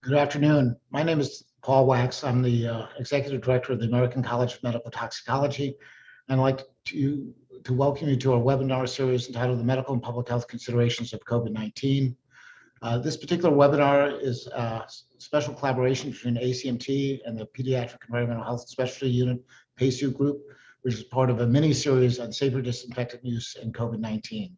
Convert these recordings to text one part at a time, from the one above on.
Good afternoon. My name is Paul Wax. I'm the Executive Director of the American College of Medical Toxicology, and I'd like to welcome you to our webinar series entitled The Medical and Public Health Considerations of COVID-19. This particular webinar is a special collaboration between ACMT and the Pediatric Environmental Health Specialty Unit, PACU group, which is part of a mini-series on safer disinfectant use in COVID-19.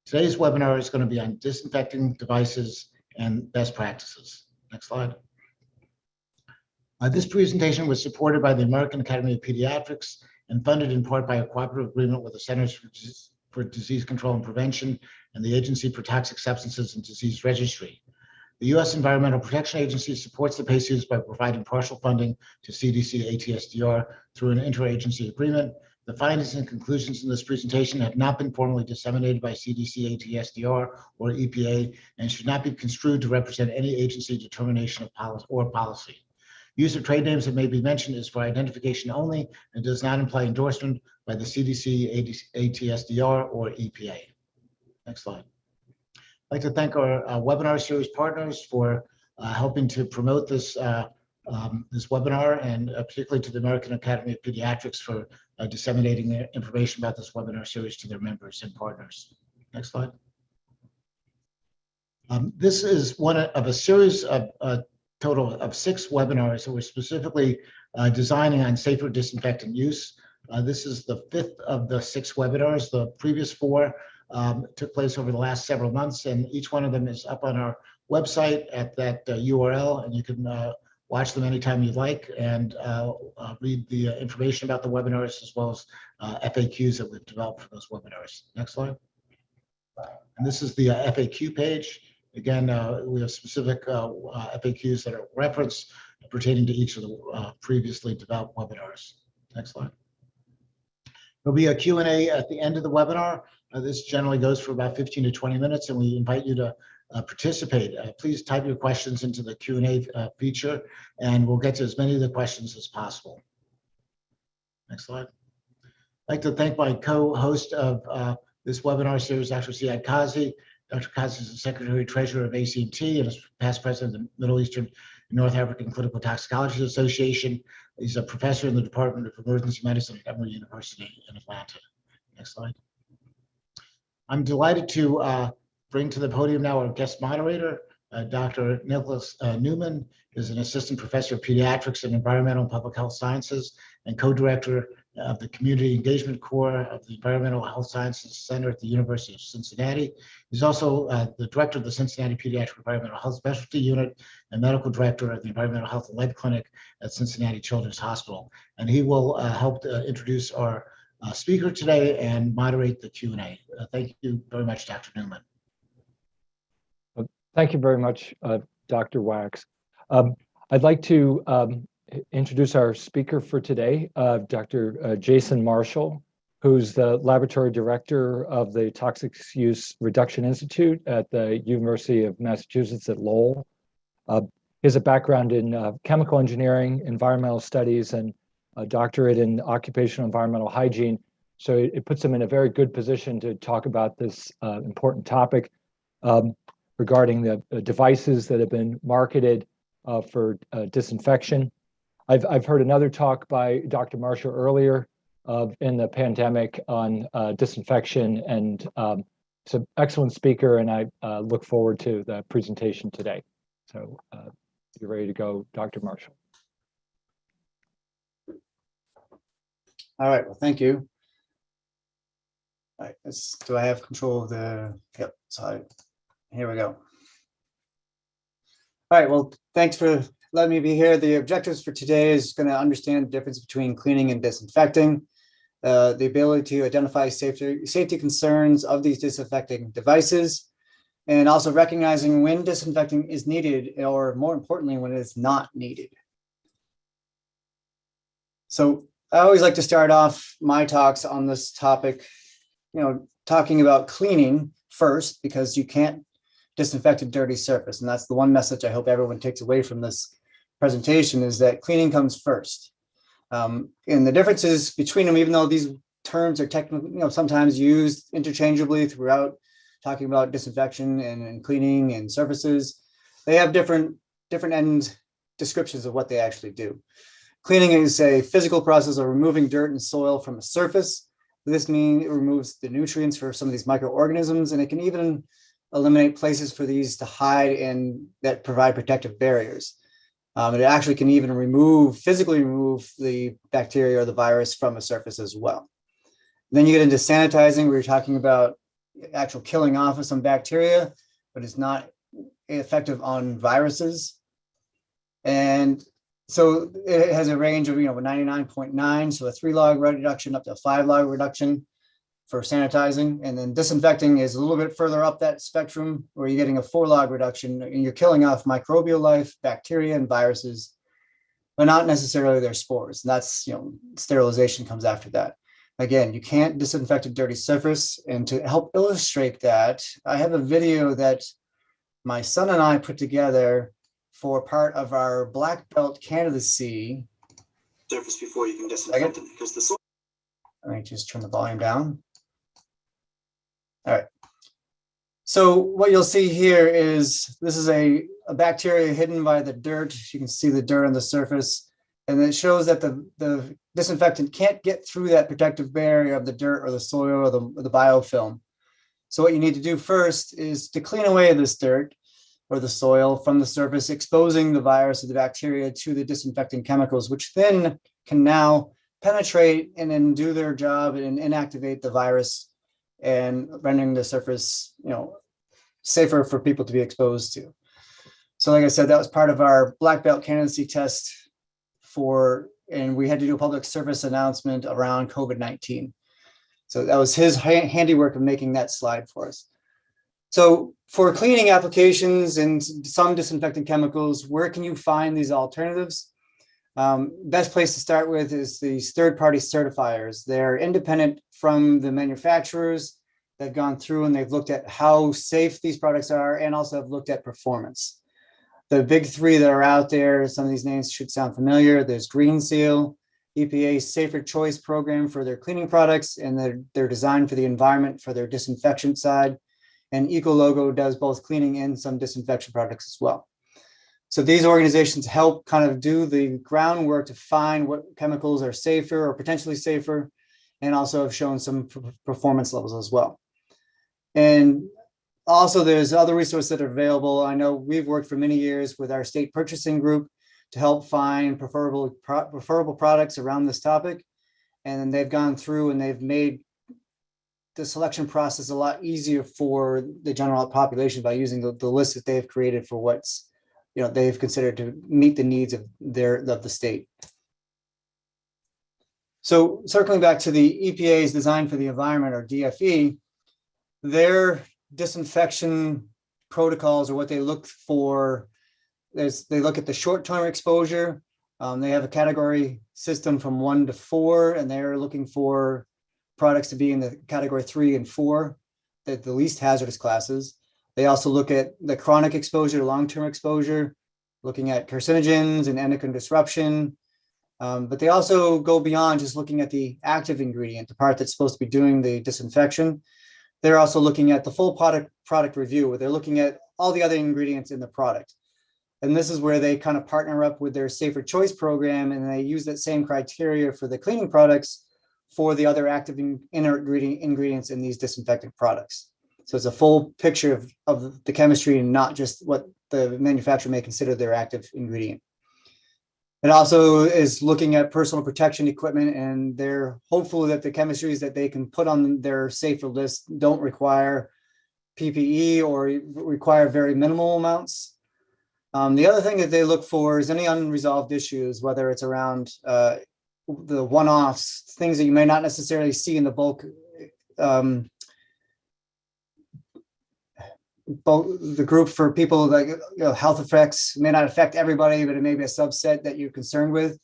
Today's webinar is going to be on disinfecting devices and best practices. Next slide. This presentation was supported by the American Academy of Pediatrics and funded in part by a cooperative agreement with the Centers for Disease Control and Prevention and the Agency for Toxic Substances and Disease Registry. The U.S. Environmental Protection Agency supports the PACUs by providing partial funding to CDC ATSDR through an interagency agreement. The findings and conclusions in this presentation have not been formally disseminated by CDC, ATSDR, or EPA and should not be construed to represent any agency determination of policy. Use of trade names that may be mentioned is for identification only and does not imply endorsement by the CDC, ATSDR, or EPA. Next slide. I'd like to thank our webinar series partners for helping to promote this this webinar, and particularly to the American Academy of Pediatrics for disseminating their information about this webinar series to their members and partners. Next slide. This is one of a series of a total of 6 webinars that we're specifically designing on safer disinfectant use. This is the 5th of the 6 webinars. The previous 4 took place over the last several months, and each one of them is up on our website at that URL, and you can watch them anytime you'd like, and read the information about the webinars as well as FAQs that we've developed for those webinars. Next slide. And this is the FAQ page. Again, we have specific FAQs that are referenced pertaining to each of the previously developed webinars. Next slide. There'll be a Q&A at the end of the webinar. This generally goes for about 15 to 20 minutes, and we invite you to participate. Please type your questions into the Q&A feature, and we'll get to as many of the questions as possible. Next slide. I'd like to thank my co-host of this webinar series, Dr. Ziad Kazi. Dr. Kazi is the Secretary Treasurer of ACMT and is past president of the Middle Eastern and North African Clinical Toxicology Association. He's a professor in the Department of Emergency Medicine at Emory University in Atlanta. Next slide. I'm delighted to bring to the podium now our guest moderator, Dr. Nicholas Newman, is an assistant professor of pediatrics and environmental and public health sciences and co-director of the Community Engagement Core of the Environmental Health Sciences Center at the University of Cincinnati. He's also the director of the Cincinnati Pediatric Environmental Health Specialty Unit and medical director of the Environmental Health and Lead Clinic at Cincinnati Children's Hospital. And he will help to introduce our speaker today and moderate the Q&A. Thank you very much, Dr. Newman. Thank you very much, Dr. Wax. I'd like to introduce our speaker for today, Dr. Jason Marshall, who's the laboratory director of the Toxics Use Reduction Institute at the University of Massachusetts at Lowell. He has a background in chemical engineering, environmental studies, and a doctorate in occupational environmental hygiene. So it puts him in a very good position to talk about this important topic regarding the devices that have been marketed for disinfection. I've heard another talk by Dr. Marshall earlier in the pandemic on disinfection, and it's an excellent speaker, and I look forward to the presentation today. So you're ready to go, Dr. Marshall. All right, well, thank you. All right, do I have control of the, yep, so here we go. All right, well, thanks for letting me be here. The objectives for today is going to understand the difference between cleaning and disinfecting, the ability to identify safety concerns of these disinfecting devices, and also recognizing when disinfecting is needed, or more importantly, when it is not needed. So I always like to start off my talks on this topic, talking about cleaning first, because you can't disinfect a dirty surface. And that's the one message I hope everyone takes away from this presentation, is that cleaning comes first. And the differences between them, even though these terms are technically, sometimes used interchangeably throughout talking about disinfection and cleaning and surfaces, they have different different end descriptions of what they actually do. Cleaning is a physical process of removing dirt and soil from a surface. This means it removes the nutrients for some of these microorganisms, and it can even eliminate places for these to hide and that provide protective barriers. It actually can even physically remove the bacteria or the virus from a surface as well. Then you get into sanitizing, where you're talking about actual killing off of some bacteria, but it's not effective on viruses. And so it has a range of 99.9, so a 3-log reduction up to a 5-log reduction for sanitizing. And then disinfecting is a little bit further up that spectrum, where you're getting a 4-log reduction, and you're killing off microbial life, bacteria, and viruses, but not necessarily their spores. And that's, sterilization comes after that. Again, you can't disinfect a dirty surface. And to help illustrate that, I have a video that my son and I put together for part of our black belt candidacy. Surface before you can disinfect it, because the soil. Let me just turn the volume down. All right. So what you'll see here is this is a bacteria hidden by the dirt. You can see the dirt on the surface, and it shows that the disinfectant can't get through that protective barrier of the dirt or the soil or the biofilm. So what you need to do first is to clean away this dirt or the soil from the surface, exposing the virus or the bacteria to the disinfecting chemicals, which then can now penetrate and then do their job and inactivate the virus and rendering the surface, safer for people to be exposed to. So like I said, that was part of our black belt candidacy test and we had to do a public service announcement around COVID-19. So that was his handiwork of making that slide for us. So for cleaning applications and some disinfectant chemicals, where can you find these alternatives? Best place to start with is these third-party certifiers. They're independent from the manufacturers. They've gone through and they've looked at how safe these products are, and also have looked at performance. The big three that are out there, some of these names should sound familiar. There's Green Seal, EPA's Safer Choice program for their cleaning products, and they're designed for the environment for their disinfection side. And Ecologo does both cleaning and some disinfection products as well. So these organizations help kind of do the groundwork to find what chemicals are safer or potentially safer, and also have shown some performance levels as well. And also there's other resources that are available. I know we've worked for many years with our state purchasing group to help find preferable products around this topic. And they've gone through and they've made the selection process a lot easier for the general population by using the list that they've created for what's they've considered to meet the needs of the state. So circling back to the EPA's Design for the Environment, or DFE, their disinfection protocols are what they look for. They look at the short-term exposure. They have a category system from 1 to 4, and they're looking for products to be in the category 3 and 4, the least hazardous classes. They also look at the chronic exposure, long-term exposure, looking at carcinogens and endocrine disruption. But they also go beyond just looking at the active ingredient, the part that's supposed to be doing the disinfection. They're also looking at the full product review, where they're looking at all the other ingredients in the product. And this is where they kind of partner up with their Safer Choice program, and they use that same criteria for the cleaning products for the other active inert ingredients in these disinfectant products. So it's a full picture of the chemistry and not just what the manufacturer may consider their active ingredient. It also is looking at personal protection equipment, and they're hopeful that the chemistries that they can put on their safer list don't require PPE or require very minimal amounts. The other thing that they look for is any unresolved issues, whether it's around the one-offs, things that you may not necessarily see in the bulk, the group for people that health effects may not affect everybody, but it may be a subset that you're concerned with.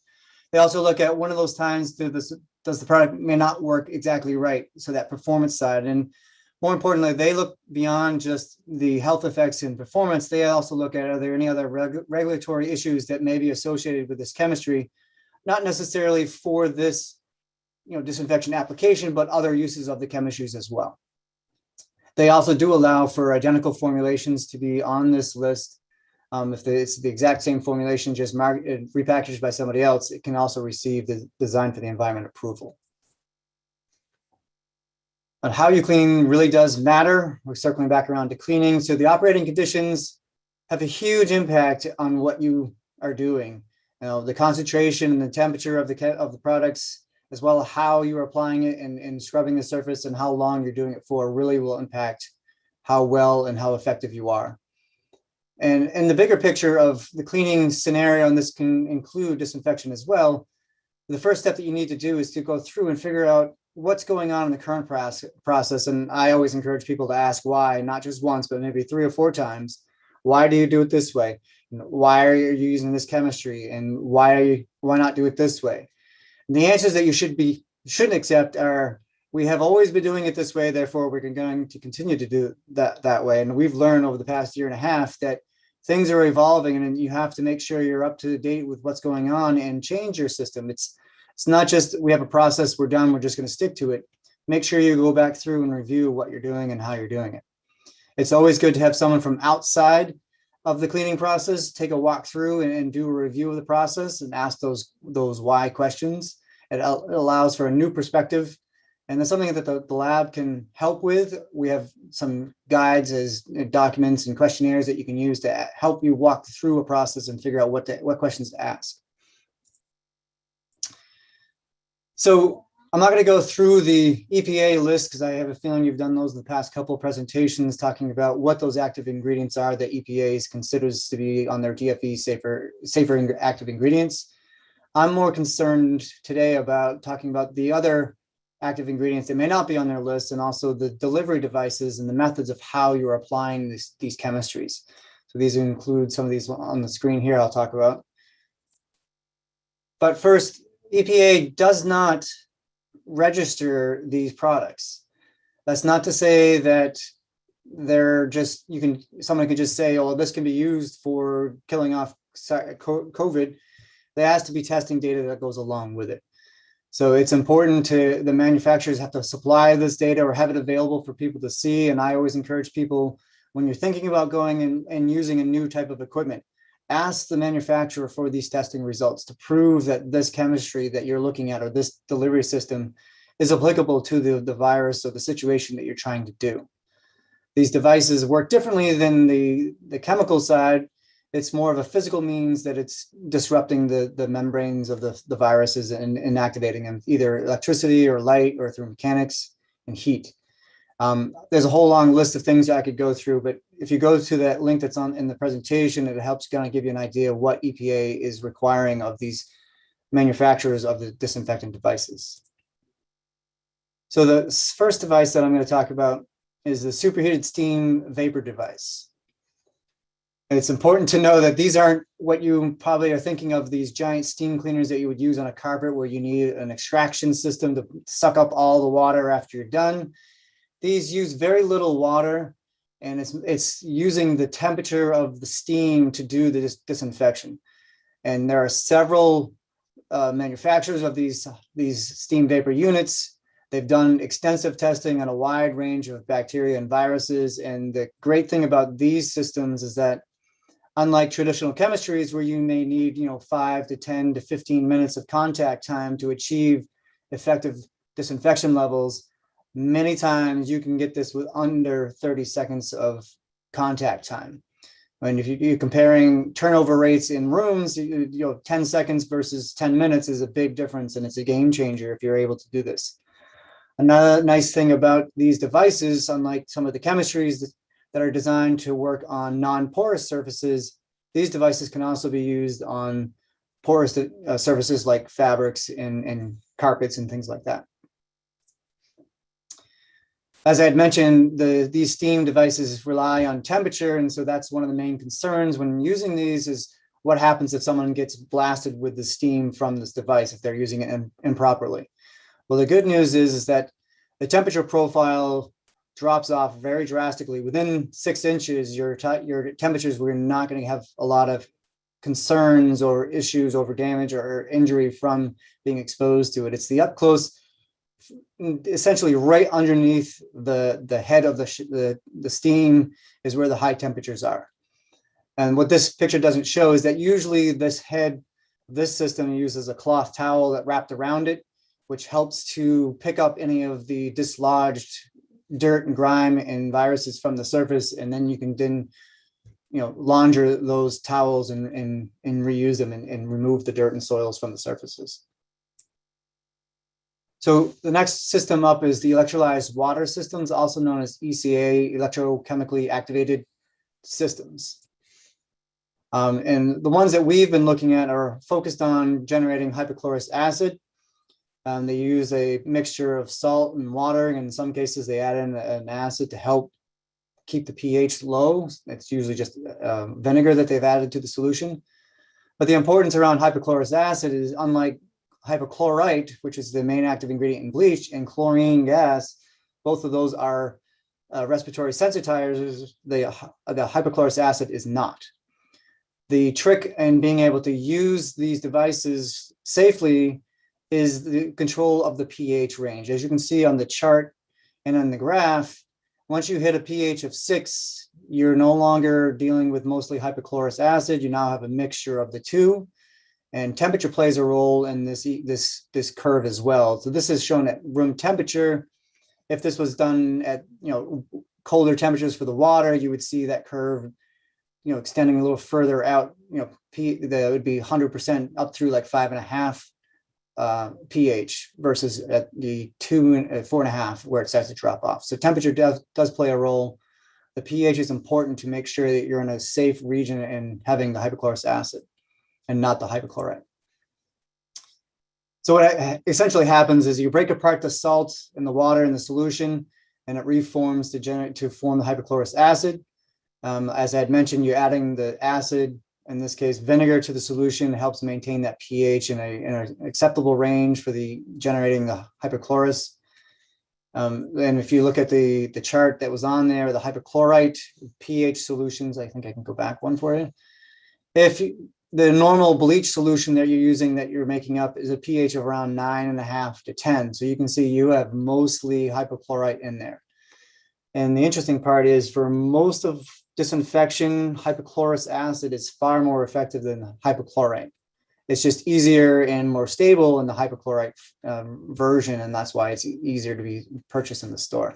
They also look at one of those times, does the product may not work exactly right, so that performance side. And more importantly, they look beyond just the health effects and performance. They also look at, are there any other regulatory issues that may be associated with this chemistry, not necessarily for this disinfection application, but other uses of the chemistries as well. They also do allow for identical formulations to be on this list. If it's the exact same formulation, just repackaged by somebody else, it can also receive the design for the environment approval. And how you clean really does matter. We're circling back around to cleaning. So the operating conditions have a huge impact on what you are doing. You know, the concentration and the temperature of the products, as well as how you're applying it and scrubbing the surface and how long you're doing it for, really will impact how well and how effective you are. And in the bigger picture of the cleaning scenario, and this can include disinfection as well, the first step that you need to do is to go through and figure out what's going on in the current process. And I always encourage people to ask why, not just once, but maybe 3 or 4 times. Why do you do it this way? Why are you using this chemistry? And why not do it this way? And the answers that you shouldn't accept are, we have always been doing it this way, therefore we're going to continue to do that way. And we've learned over the past 1.5 years that things are evolving, and you have to make sure you're up to date with what's going on and change your system. It's not just we have a process, we're done, we're just going to stick to it. Make sure you go back through and review what you're doing and how you're doing it. It's always good to have someone from outside of the cleaning process take a walk through and do a review of the process and ask those why questions. It allows for a new perspective. And that's something that the lab can help with. We have some guides as documents and questionnaires that you can use to help you walk through a process and figure out what questions to ask. So I'm not going to go through the EPA list because I have a feeling you've done those in the past couple of presentations talking about what those active ingredients are that EPA considers to be on their DFE safer active ingredients. I'm more concerned today about talking about the other active ingredients that may not be on their list, and also the delivery devices and the methods of how you're applying these chemistries. So these include some of these on the screen here I'll talk about. But first, EPA does not register these products. That's not to say that they're just, someone could just say, oh, this can be used for killing off COVID. There has to be testing data that goes along with it. So it's important the manufacturers have to supply this data or have it available for people to see. And I always encourage people, when you're thinking about going and using a new type of equipment, ask the manufacturer for these testing results to prove that this chemistry that you're looking at or this delivery system is applicable to the virus or the situation that you're trying to do. These devices work differently than the chemical side. It's more of a physical means that it's disrupting the membranes of the viruses and inactivating them, either electricity or light or through mechanics and heat. There's a whole long list of things that I could go through, but if you go to that link that's in the presentation, it helps kind of give you an idea of what EPA is requiring of these manufacturers of the disinfectant devices. So the first device that I'm going to talk about is the superheated steam vapor device. And it's important to know that these aren't what you probably are thinking of, these giant steam cleaners that you would use on a carpet where you need an extraction system to suck up all the water after you're done. These use very little water, and it's using the temperature of the steam to do the disinfection. And there are several manufacturers of these steam vapor units. They've done extensive testing on a wide range of bacteria and viruses. And the great thing about these systems is that, unlike traditional chemistries where you may need 5 to 10 to 15 minutes of contact time to achieve effective disinfection levels, many times you can get this with under 30 seconds of contact time. And if you're comparing turnover rates in rooms, 10 seconds versus 10 minutes is a big difference, and it's a game changer if you're able to do this. Another nice thing about these devices, unlike some of the chemistries that are designed to work on non-porous surfaces, these devices can also be used on porous surfaces like fabrics and carpets and things like that. As I had mentioned, these steam devices rely on temperature, and so that's one of the main concerns when using these is what happens if someone gets blasted with the steam from this device if they're using it improperly. Well, the good news is that the temperature profile drops off very drastically. Within 6 inches, your temperatures, we're not going to have a lot of concerns or issues over damage or injury from being exposed to it. It's the up close, essentially right underneath the head of the steam is where the high temperatures are. And what this picture doesn't show is that usually this system uses a cloth towel that wrapped around it, which helps to pick up any of the dislodged dirt and grime and viruses from the surface. And then you can launder those towels and reuse them and remove the dirt and soils from the surfaces. So the next system up is the electrolyzed water systems, also known as ECA, electrochemically activated systems. And the ones that we've been looking at are focused on generating hypochlorous acid. They use a mixture of salt and water. And in some cases, they add in an acid to help keep the pH low. It's usually just vinegar that they've added to the solution. But the importance around hypochlorous acid is, unlike hypochlorite, which is the main active ingredient in bleach, and chlorine gas, both of those are respiratory sensitizers. The hypochlorous acid is not. The trick in being able to use these devices safely is the control of the pH range. As you can see on the chart and on the graph, once you hit a pH of 6, you're no longer dealing with mostly hypochlorous acid. You now have a mixture of the two, and temperature plays a role in this curve as well. So this is shown at room temperature. If this was done at colder temperatures for the water, you would see that curve extending a little further out. That would be 100% up through like 5.5 pH versus at the 2 and 4.5 where it starts to drop off. So temperature does play a role. The pH is important to make sure that you're in a safe region and having the hypochlorous acid and not the hypochlorite. So what essentially happens is you break apart the salt and the water in the solution, and it reforms to form the hypochlorous acid. As I had mentioned, you're adding the acid, in this case vinegar, to the solution. It helps maintain that pH in an acceptable range for generating the hypochlorous. And if you look at the chart that was on there, the hypochlorite pH solutions, I think I can go back one for you. If the normal bleach solution that you're using, that you're making up, is a pH of around 9.5 to 10. So you can see you have mostly hypochlorite in there. And the interesting part is, for most of disinfection, hypochlorous acid is far more effective than hypochlorite. It's just easier and more stable in the hypochlorite version, and that's why it's easier to be purchased in the store.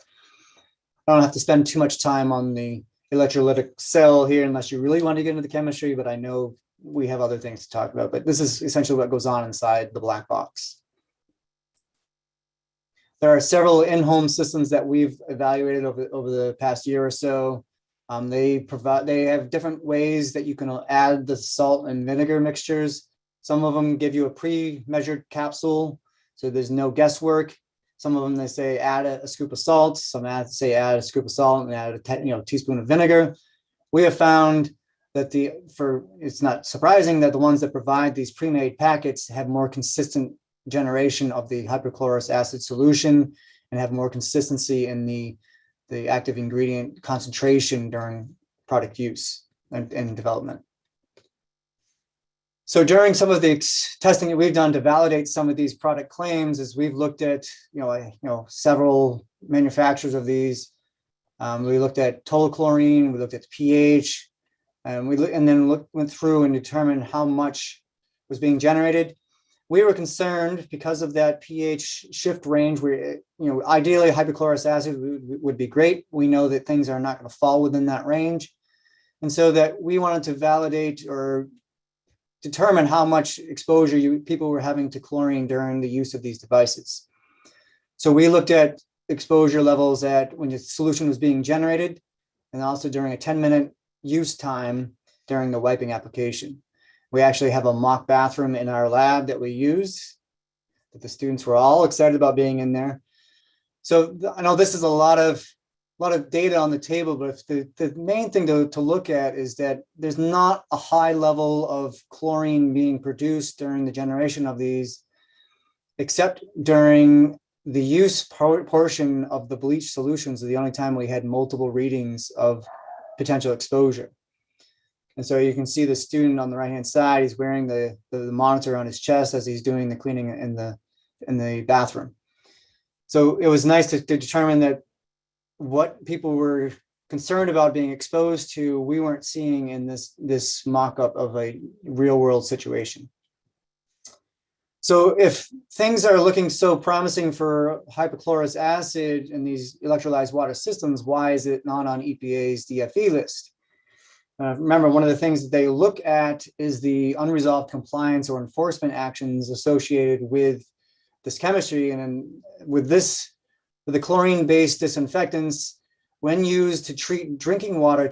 I don't have to spend too much time on the electrolytic cell here unless you really want to get into the chemistry, but I know we have other things to talk about. But this is essentially what goes on inside the black box. There are several in-home systems that we've evaluated over the past year or so. They have different ways that you can add the salt and vinegar mixtures. Some of them give you a pre-measured capsule, so there's no guesswork. Some of them, they say add a scoop of salt. Some say add a scoop of salt and add a teaspoon of vinegar. We have found that it's not surprising that the ones that provide these pre-made packets have more consistent generation of the hypochlorous acid solution and have more consistency in the active ingredient concentration during product use and development. So during some of the testing that we've done to validate some of these product claims, is we've looked at several manufacturers of these. We looked at total chlorine, we looked at the pH, and then went through and determined how much was being generated. We were concerned because of that pH shift range, where ideally hypochlorous acid would be great. We know that things are not going to fall within that range, and so that we wanted to validate or determine how much exposure people were having to chlorine during the use of these devices. So we looked at exposure levels when the solution was being generated, and also during a 10-minute use time during the wiping application. We actually have a mock bathroom in our lab that we use, that the students were all excited about being in there. So I know this is a lot of data on the table, but the main thing to look at is that there's not a high level of chlorine being produced during the generation of these, except during the use portion of the bleach solutions. Is the only time we had multiple readings of potential exposure. And so you can see the student on the right-hand side, he's wearing the monitor on his chest as he's doing the cleaning in the bathroom. So it was nice to determine that what people were concerned about being exposed to, we weren't seeing in this mock-up of a real-world situation. So if things are looking so promising for hypochlorous acid in these electrolyzed water systems, why is it not on EPA's DFE list? Remember, one of the things that they look at is the unresolved compliance or enforcement actions associated with this chemistry. And then with the chlorine-based disinfectants, when used to treat drinking water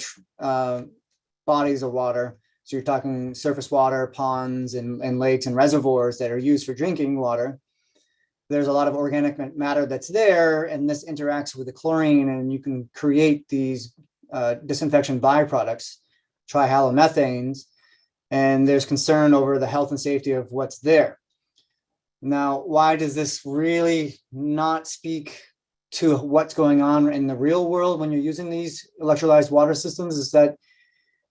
bodies of water, so you're talking surface water, ponds, and lakes and reservoirs that are used for drinking water, there's a lot of organic matter that's there, and this interacts with the chlorine, and you can create these disinfection byproducts, trihalomethanes, and there's concern over the health and safety of what's there. Now, why does this really not speak to what's going on in the real world when you're using these electrolyzed water systems? Is that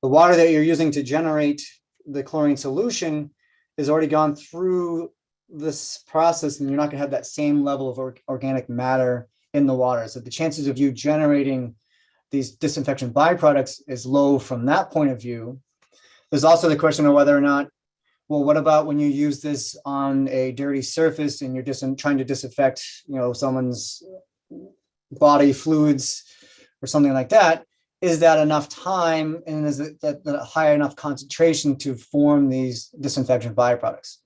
the water that you're using to generate the chlorine solution has already gone through this process, and you're not going to have that same level of organic matter in the water. So the chances of you generating these disinfection byproducts is low from that point of view. There's also the question of whether or not, well, what about when you use this on a dirty surface and you're trying to disinfect, someone's body fluids or something like that? Is that enough time, and is it that a high enough concentration to form these disinfection byproducts?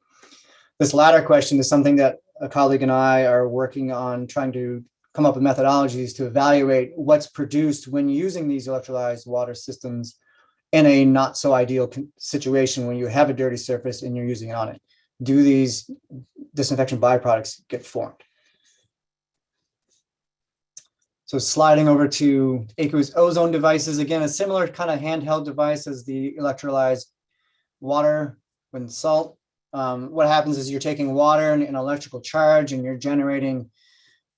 This latter question is something that a colleague and I are working on, trying to come up with methodologies to evaluate what's produced when using these electrolyzed water systems in a not so ideal situation when you have a dirty surface and you're using it on it. Do these disinfection byproducts get formed? So sliding over to aqueous ozone devices, again, a similar kind of handheld device as the electrolyzed water with salt. What happens is you're taking water and an electrical charge, and you're generating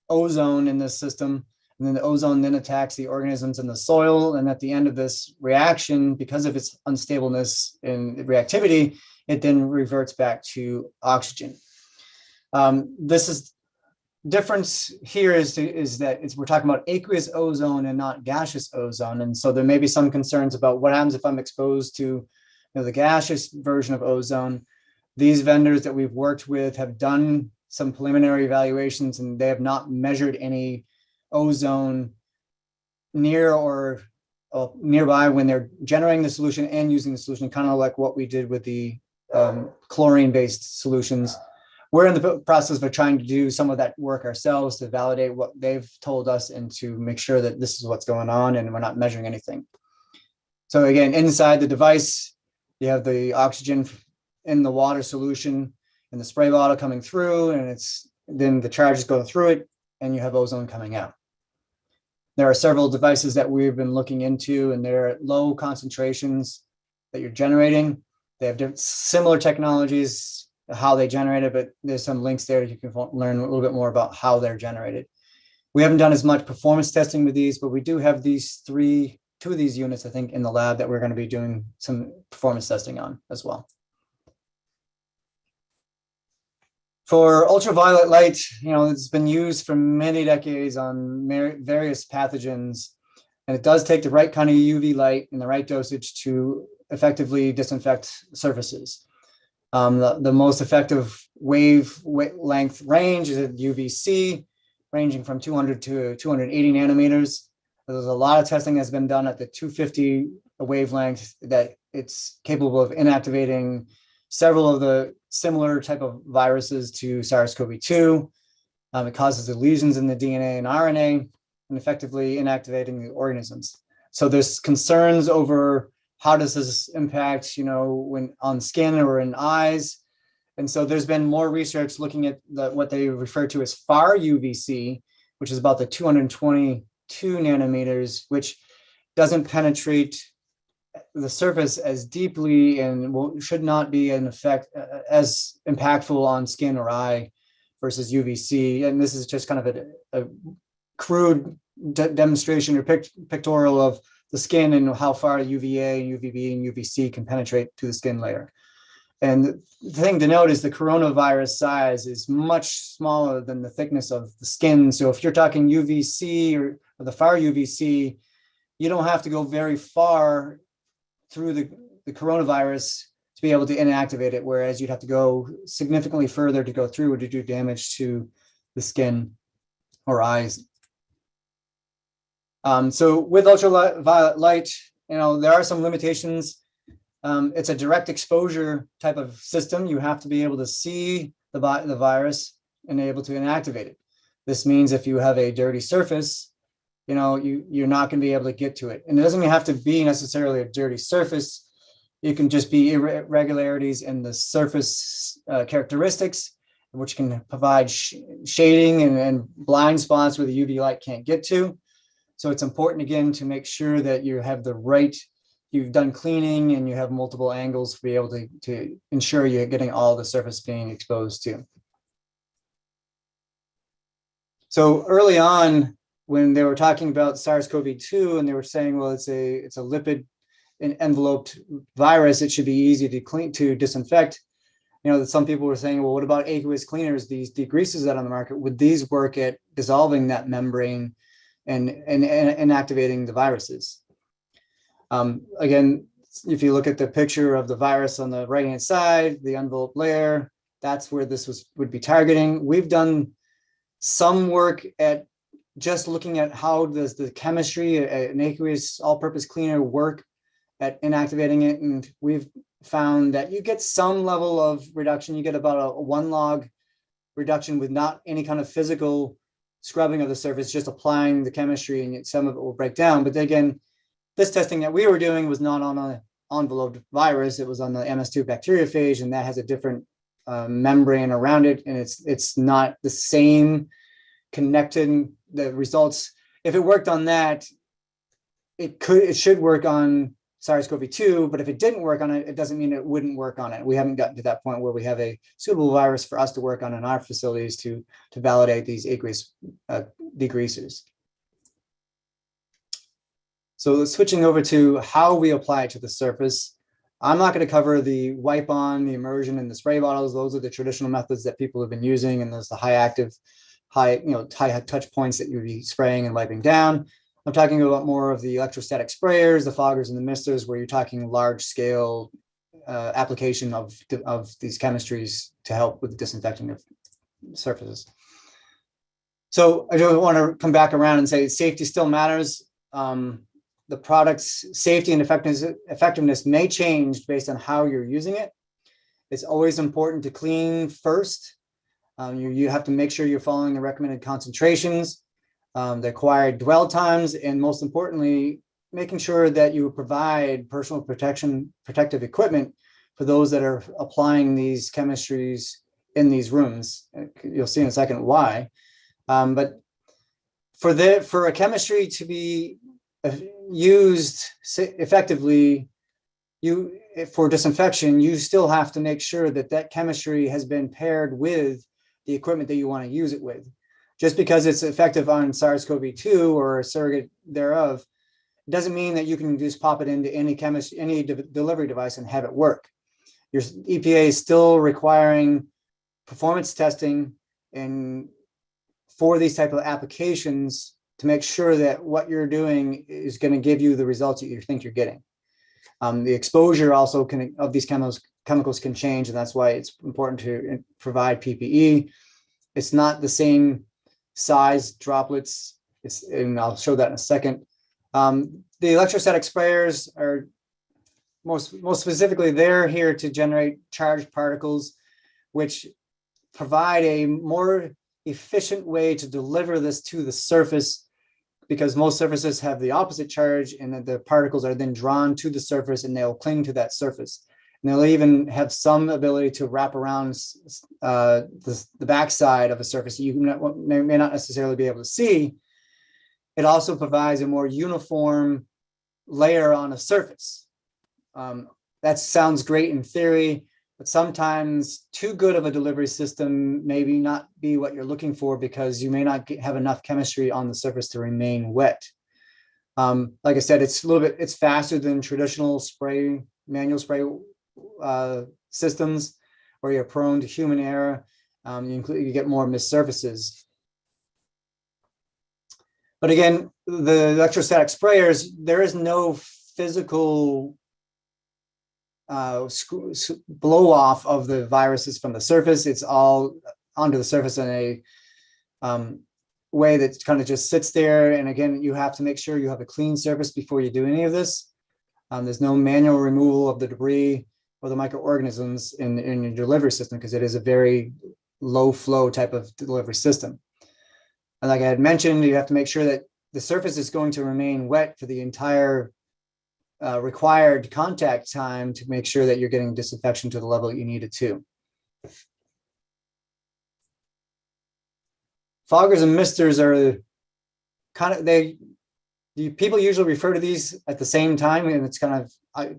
ozone in this system. And then the ozone then attacks the organisms in the soil. And at the end of this reaction, because of its unstableness and reactivity, it then reverts back to oxygen. This is difference here is that we're talking about aqueous ozone and not gaseous ozone. And so there may be some concerns about what happens if I'm exposed to the gaseous version of ozone. These vendors that we've worked with have done some preliminary evaluations, and they have not measured any ozone near or nearby when they're generating the solution and using the solution, kind of like what we did with the chlorine-based solutions. We're in the process of trying to do some of that work ourselves to validate what they've told us and to make sure that this is what's going on and we're not measuring anything. So again, inside the device, you have the oxygen in the water solution and the spray bottle coming through, and then the charge is going through it, and you have ozone coming out. There are several devices that we've been looking into, and they're at low concentrations that you're generating. They have similar technologies, how they generate it, but there's some links there you can learn a little bit more about how they're generated. We haven't done as much performance testing with these, but we do have two of these units, I think, in the lab that we're going to be doing some performance testing on as well. For ultraviolet light, it's been used for many decades on various pathogens, and it does take the right kind of UV light and the right dosage to effectively disinfect surfaces. The most effective wavelength range is at UVC, ranging from 200 to 280 nanometers. There's a lot of testing that's been done at the 250 wavelength that it's capable of inactivating several of the similar type of viruses to SARS-CoV-2. It causes the lesions in the DNA and RNA and effectively inactivating the organisms. So there's concerns over how does this impact, when on skin or in eyes. And so there's been more research looking at what they refer to as far UVC, which is about the 222 nanometers, which doesn't penetrate the surface as deeply and should not be an effect as impactful on skin or eye versus UVC. And this is just kind of a crude demonstration or pictorial of the skin and how far UVA, UVB, and UVC can penetrate to the skin layer. And the thing to note is the coronavirus size is much smaller than the thickness of the skin. So if you're talking UVC or the far UVC, you don't have to go very far through the coronavirus to be able to inactivate it, whereas you'd have to go significantly further to go through or to do damage to the skin or eyes. So with ultraviolet light, there are some limitations. It's a direct exposure type of system. You have to be able to see the virus and able to inactivate it. This means if you have a dirty surface, you're not going to be able to get to it. And it doesn't have to be necessarily a dirty surface. It can just be irregularities in the surface characteristics, which can provide shading and blind spots where the UV light can't get to. So it's important, again, to make sure that you have you've done cleaning and you have multiple angles to be able to ensure you're getting all the surface being exposed to. So early on, when they were talking about SARS-CoV-2 and they were saying, well, it's a lipid enveloped virus, it should be easy to disinfect. Some people were saying, well, what about aqueous cleaners, these degreasers that are on the market? Would these work at dissolving that membrane and inactivating the viruses? Again, if you look at the picture of the virus on the right-hand side, the envelope layer, that's where this would be targeting. We've done some work at just looking at how does the chemistry, an aqueous all-purpose cleaner, work at inactivating it. And we've found that you get some level of reduction. You get about a 1 log reduction with not any kind of physical scrubbing of the surface, just applying the chemistry, and some of it will break down. But again, this testing that we were doing was not on an enveloped virus. It was on the MS2 bacteriophage, and that has a different membrane around it, and it's not the same connecting the results. If it worked on that, it should work on SARS-CoV-2, but if it didn't work on it, it doesn't mean it wouldn't work on it. We haven't gotten to that point where we have a suitable virus for us to work on in our facilities to validate these aqueous degreasers. So switching over to how we apply it to the surface, I'm not going to cover the wipe on, the immersion, and the spray bottles. Those are the traditional methods that people have been using, and there's the high touch points that you'd be spraying and wiping down. I'm talking about more of the electrostatic sprayers, the foggers, and the misters, where you're talking large scale application of these chemistries to help with the disinfecting of surfaces. So I do want to come back around and say safety still matters. The product's safety and effectiveness may change based on how you're using it. It's always important to clean first. You have to make sure you're following the recommended concentrations, the acquired dwell times, and most importantly, making sure that you provide personal protective equipment for those that are applying these chemistries in these rooms. You'll see in a second why. But for a chemistry to be used effectively, for disinfection, you still have to make sure that that chemistry has been paired with the equipment that you want to use it with. Just because it's effective on SARS-CoV-2 or a surrogate thereof, doesn't mean that you can just pop it into any delivery device and have it work. Your EPA is still requiring performance testing and for these type of applications to make sure that what you're doing is going to give you the results that you think you're getting. The exposure also of these chemicals can change, and that's why it's important to provide PPE. It's not the same size droplets, and I'll show that in a second. The electrostatic sprayers are most specifically, they're here to generate charged particles, which provide a more efficient way to deliver this to the surface, because most surfaces have the opposite charge, and that the particles are then drawn to the surface and they'll cling to that surface. And they'll even have some ability to wrap around the backside of a surface that you may not necessarily be able to see. It also provides a more uniform layer on a surface. That sounds great in theory, but sometimes too good of a delivery system maybe not be what you're looking for, because you may not have enough chemistry on the surface to remain wet. Like I said, it's faster than traditional manual spray systems, where you're prone to human error. You get more missed surfaces. But again, the electrostatic sprayers, there is no physical blow off of the viruses from the surface. It's all onto the surface in a way that kind of just sits there. And again, you have to make sure you have a clean surface before you do any of this. There's no manual removal of the debris or the microorganisms in your delivery system, because it is a very low flow type of delivery system. And like I had mentioned, you have to make sure that the surface is going to remain wet for the entire required contact time to make sure that you're getting disinfection to the level you need it to. Foggers and misters are kind of, people usually refer to these at the same time, and it's kind of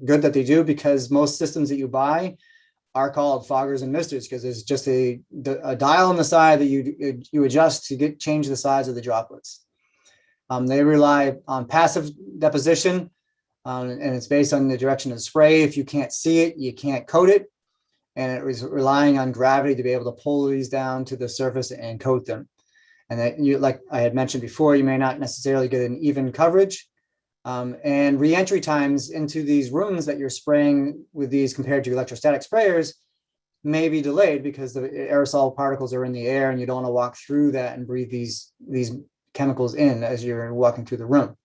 good that they do, because most systems that you buy are called foggers and misters, because there's just a dial on the side that you adjust to change the size of the droplets. They rely on passive deposition, and it's based on the direction of the spray. If you can't see it, you can't coat it, and it is relying on gravity to be able to pull these down to the surface and coat them. And that, like I had mentioned before, you may not necessarily get an even coverage. And re-entry times into these rooms that you're spraying with these compared to electrostatic sprayers may be delayed, because the aerosol particles are in the air and you don't want to walk through that and breathe these chemicals in as you're walking through the room.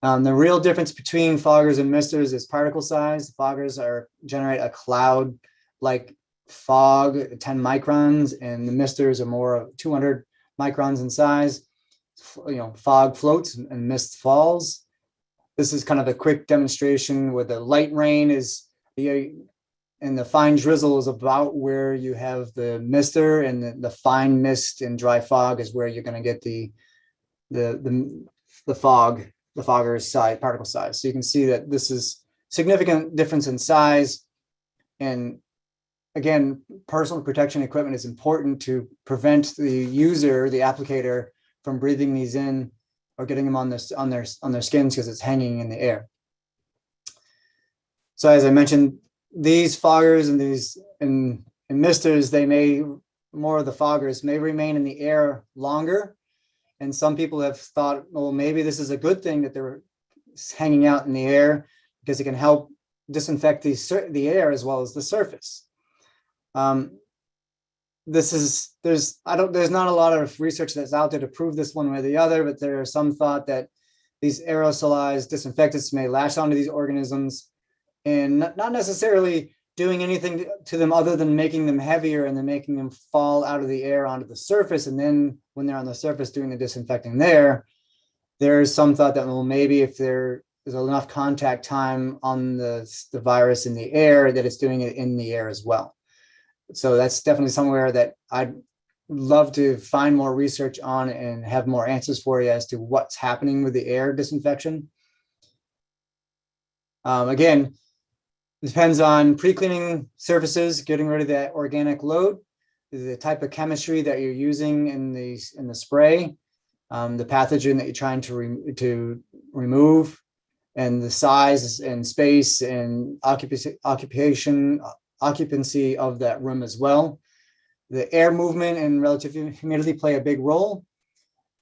The real difference between foggers and misters is particle size. Foggers generate a cloud-like fog, 10 microns, and the misters are more of 200 microns in size. Fog floats and mist falls. This is kind of a quick demonstration where the light rain is and the fine drizzle is about where you have the mister, and the fine mist and dry fog is where you're going to get the fog, the fogger's size, particle size. So you can see that this is significant difference in size. And again, personal protection equipment is important to prevent the user, the applicator, from breathing these in or getting them on their skins, because it's hanging in the air. So as I mentioned, these foggers and misters, more of the foggers may remain in the air longer. And some people have thought, well, maybe this is a good thing that they're hanging out in the air, because it can help disinfect the air as well as the surface. There's not a lot of research that's out there to prove this one way or the other, but there are some thought that these aerosolized disinfectants may latch onto these organisms and not necessarily doing anything to them other than making them heavier and then making them fall out of the air onto the surface. And then when they're on the surface doing the disinfecting there's some thought that, well, maybe if there is enough contact time on the virus in the air, that it's doing it in the air as well. So that's definitely somewhere that I'd love to find more research on and have more answers for you as to what's happening with the air disinfection. Again, it depends on pre-cleaning surfaces, getting rid of that organic load, the type of chemistry that you're using in the spray, the pathogen that you're trying to remove, and the size and space and occupancy of that room as well. The air movement and relative humidity play a big role,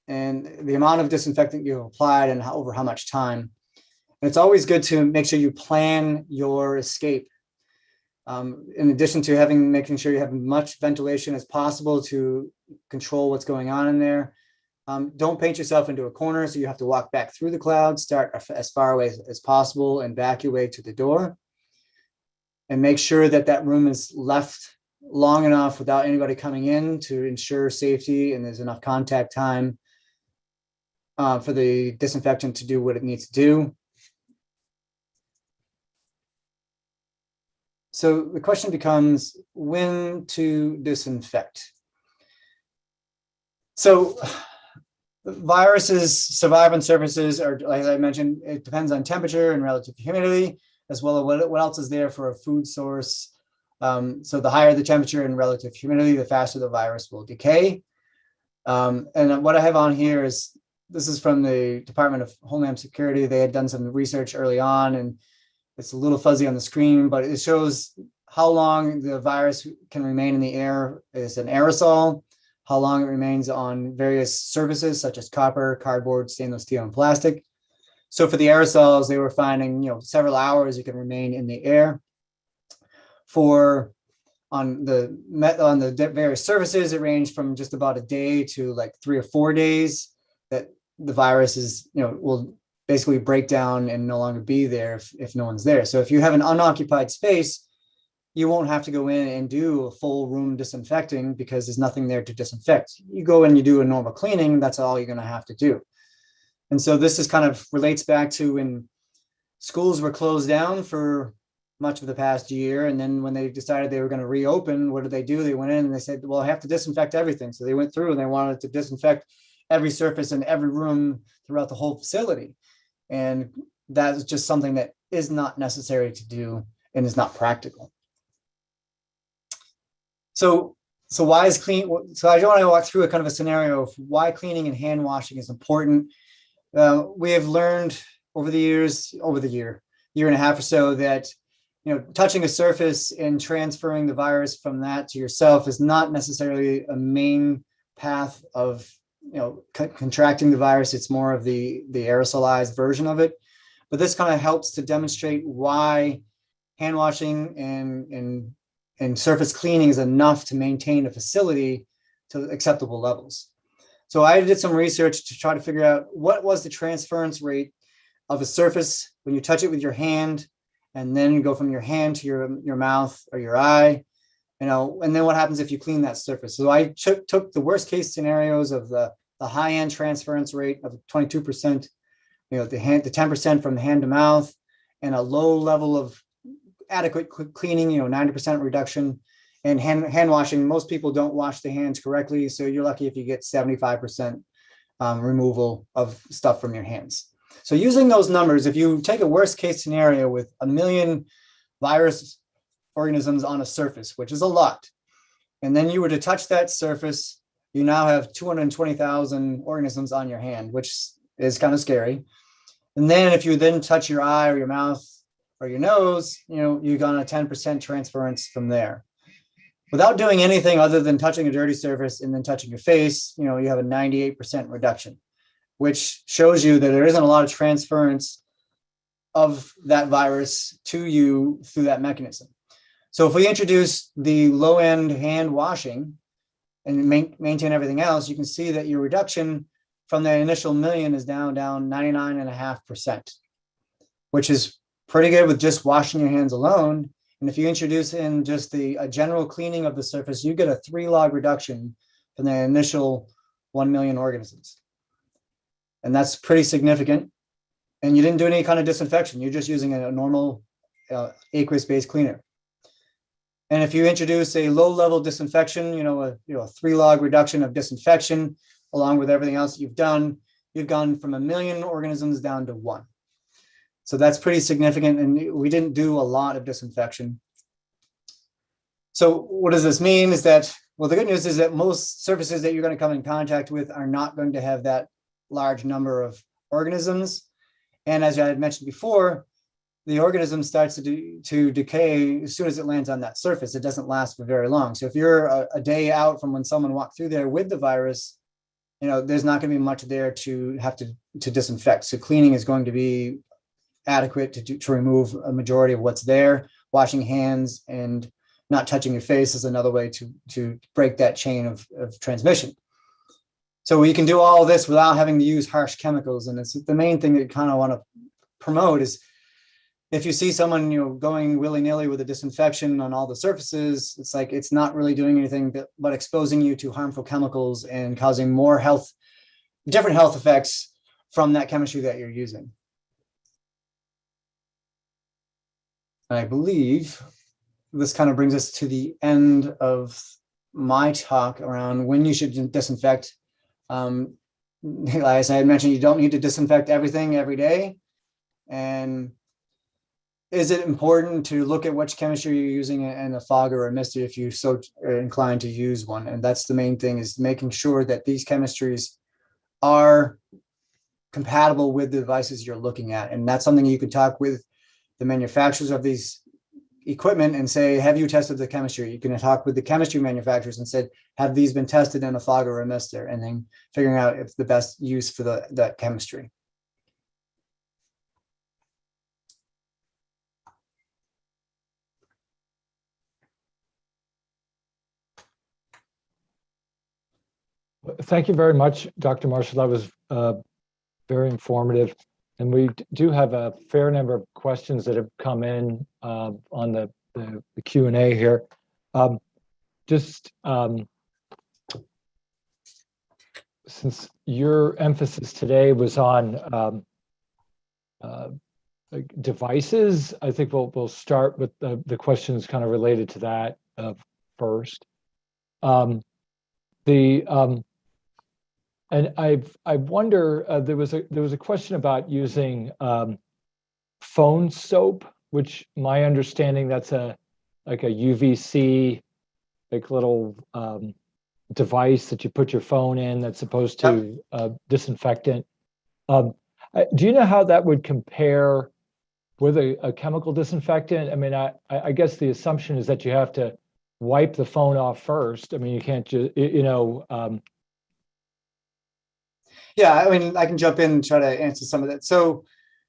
and the amount of disinfectant you've applied and over how much time. And it's always good to make sure you plan your escape. In addition to making sure you have as much ventilation as possible to control what's going on in there. Don't paint yourself into a corner, so you have to walk back through the cloud, start as far away as possible and back your way to the door. And make sure that that room is left long enough without anybody coming in to ensure safety, and there's enough contact time for the disinfectant to do what it needs to do. So the question becomes when to disinfect. So viruses survive on surfaces, or like I mentioned, it depends on temperature and relative humidity, as well as what else is there for a food source. So the higher the temperature and relative humidity, the faster the virus will decay. And what I have on here this is from the Department of Homeland Security. They had done some research early on, and it's a little fuzzy on the screen, but it shows how long the virus can remain in the air as an aerosol, how long it remains on various surfaces such as copper, cardboard, stainless steel, and plastic. So for the aerosols, they were finding, several hours it can remain in the air. On the various surfaces, it ranged from just about a day to like 3 or 4 days that the virus will basically break down and no longer be there if no one's there. So if you have an unoccupied space, you won't have to go in and do a full room disinfecting because there's nothing there to disinfect. You go in, you do a normal cleaning, that's all you're going to have to do. And so this is kind of relates back to when schools were closed down for much of the past year. And then when they decided they were going to reopen, what did they do? They went in and they said, well, I have to disinfect everything. So they went through and they wanted to disinfect every surface in every room throughout the whole facility. And that is just something that is not necessary to do and is not practical. So why is clean? So I want to walk through a kind of a scenario of why cleaning and hand washing is important. We have learned over the year and a half or so, that touching a surface and transferring the virus from that to yourself is not necessarily a main path of contracting the virus. It's more of the aerosolized version of it. But this kind of helps to demonstrate why hand washing and surface cleaning is enough to maintain a facility to acceptable levels. So I did some research to try to figure out what was the transference rate of a surface when you touch it with your hand, and then go from your hand to your mouth or your eye, and then what happens if you clean that surface. So I took the worst case scenarios of the high end transference rate of 22%, the 10% from hand to mouth, and a low level of adequate cleaning, 90% reduction. And hand washing, most people don't wash the hands correctly, so you're lucky if you get 75% removal of stuff from your hands. So using those numbers, if you take a worst case scenario with 1 million virus organisms on a surface, which is a lot, and then you were to touch that surface, you now have 220,000 organisms on your hand, which is kind of scary. And then if you then touch your eye or your mouth or your nose, you got a 10% transference from there. Without doing anything other than touching a dirty surface and then touching your face, you have a 98% reduction, which shows you that there isn't a lot of transference of that virus to you through that mechanism. So if we introduce the low-end hand washing and maintain everything else, you can see that your reduction from the initial million is down 99.5%, which is pretty good with just washing your hands alone. And if you introduce in just a general cleaning of the surface, you get a 3-log reduction from the initial 1 million organisms. And that's pretty significant. And you didn't do any kind of disinfection. You're just using a normal aqueous-based cleaner. And if you introduce a low-level disinfection, a 3-log reduction of disinfection, along with everything else you've done, you've gone from 1 million organisms down to 1. So that's pretty significant, and we didn't do a lot of disinfection. So what does this mean is that, well, the good news is that most surfaces that you're going to come in contact with are not going to have that large number of organisms. And as I had mentioned before, the organism starts to decay as soon as it lands on that surface. It doesn't last for very long. So if you're a day out from when someone walked through there with the virus, there's not going to be much there to have to disinfect. So cleaning is going to be adequate to remove a majority of what's there. Washing hands and not touching your face is another way to break that chain of transmission. So we can do all this without having to use harsh chemicals. And it's the main thing that you kind of want to promote is if you see someone going willy-nilly with a disinfection on all the surfaces, it's like it's not really doing anything but exposing you to harmful chemicals and causing more different health effects from that chemistry that you're using. I believe this kind of brings us to the end of my talk around when you should disinfect. As I had mentioned, you don't need to disinfect everything every day. And is it important to look at which chemistry you're using in a fog or a mister if you so are inclined to use one? And that's the main thing, is making sure that these chemistries are compatible with the devices you're looking at. And that's something you can talk with the manufacturers of these equipment and say, have you tested the chemistry? You can talk with the chemistry manufacturers and said, have these been tested in a fog or a mister? And then figuring out if the best use for that chemistry. Thank you very much, Dr. Marshall. That was very informative. And we do have a fair number of questions that have come in on the Q&A here. Since your emphasis today was on like devices, I think we'll start with the questions kind of related to that first. And I wonder, there was a question about using phone soap, which my understanding that's like a UVC like little device that you put your phone in that's supposed to disinfectant. Do you know how that would compare with a chemical disinfectant? I mean, I guess the assumption is that you have to wipe the phone off first. I mean, you can't just, Yeah, I mean, I can jump in and try to answer some of that. So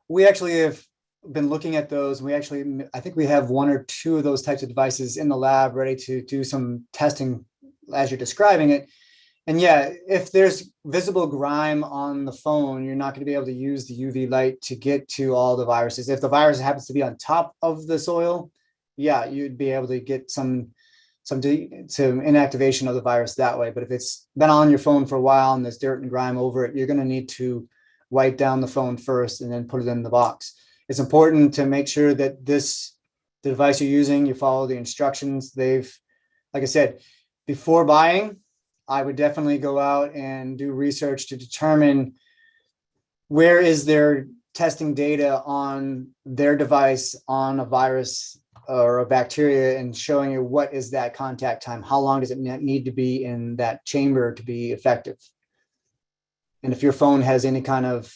we actually have been looking at those. I think we have 1 or 2 of those types of devices in the lab ready to do some testing as you're describing it. And yeah, if there's visible grime on the phone, you're not going to be able to use the UV light to get to all the viruses. If the virus happens to be on top of the soil, yeah, you'd be able to get some inactivation of the virus that way. But if it's been on your phone for a while and there's dirt and grime over it, you're going to need to wipe down the phone first and then put it in the box. It's important to make sure that the device you're using, you follow the instructions. Like I said, before buying, I would definitely go out and do research to determine where is their testing data on their device on a virus or a bacteria, and showing you what is that contact time, how long does it need to be in that chamber to be effective. And if your phone has any kind of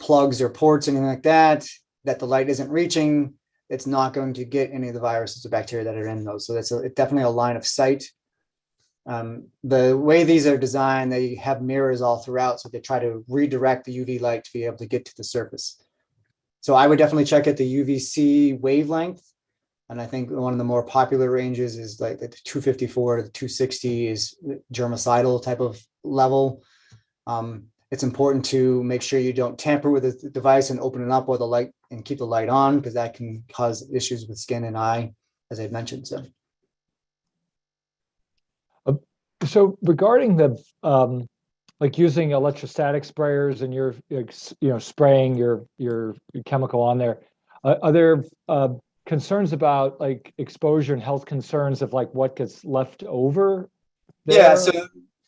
plugs or ports, anything like that the light isn't reaching, it's not going to get any of the viruses or bacteria that are in those. So that's definitely a line of sight. The way these are designed, they have mirrors all throughout, so they try to redirect the UV light to be able to get to the surface. So I would definitely check at the UVC wavelength. And I think one of the more popular ranges is like the 254 to the 260 is germicidal type of level. It's important to make sure you don't tamper with the device and open it up or the light and keep the light on, because that can cause issues with skin and eye, as I mentioned. So regarding the like using electrostatic sprayers and you're spraying your chemical on there, are there concerns about like exposure and health concerns of like what gets left over there? Yeah,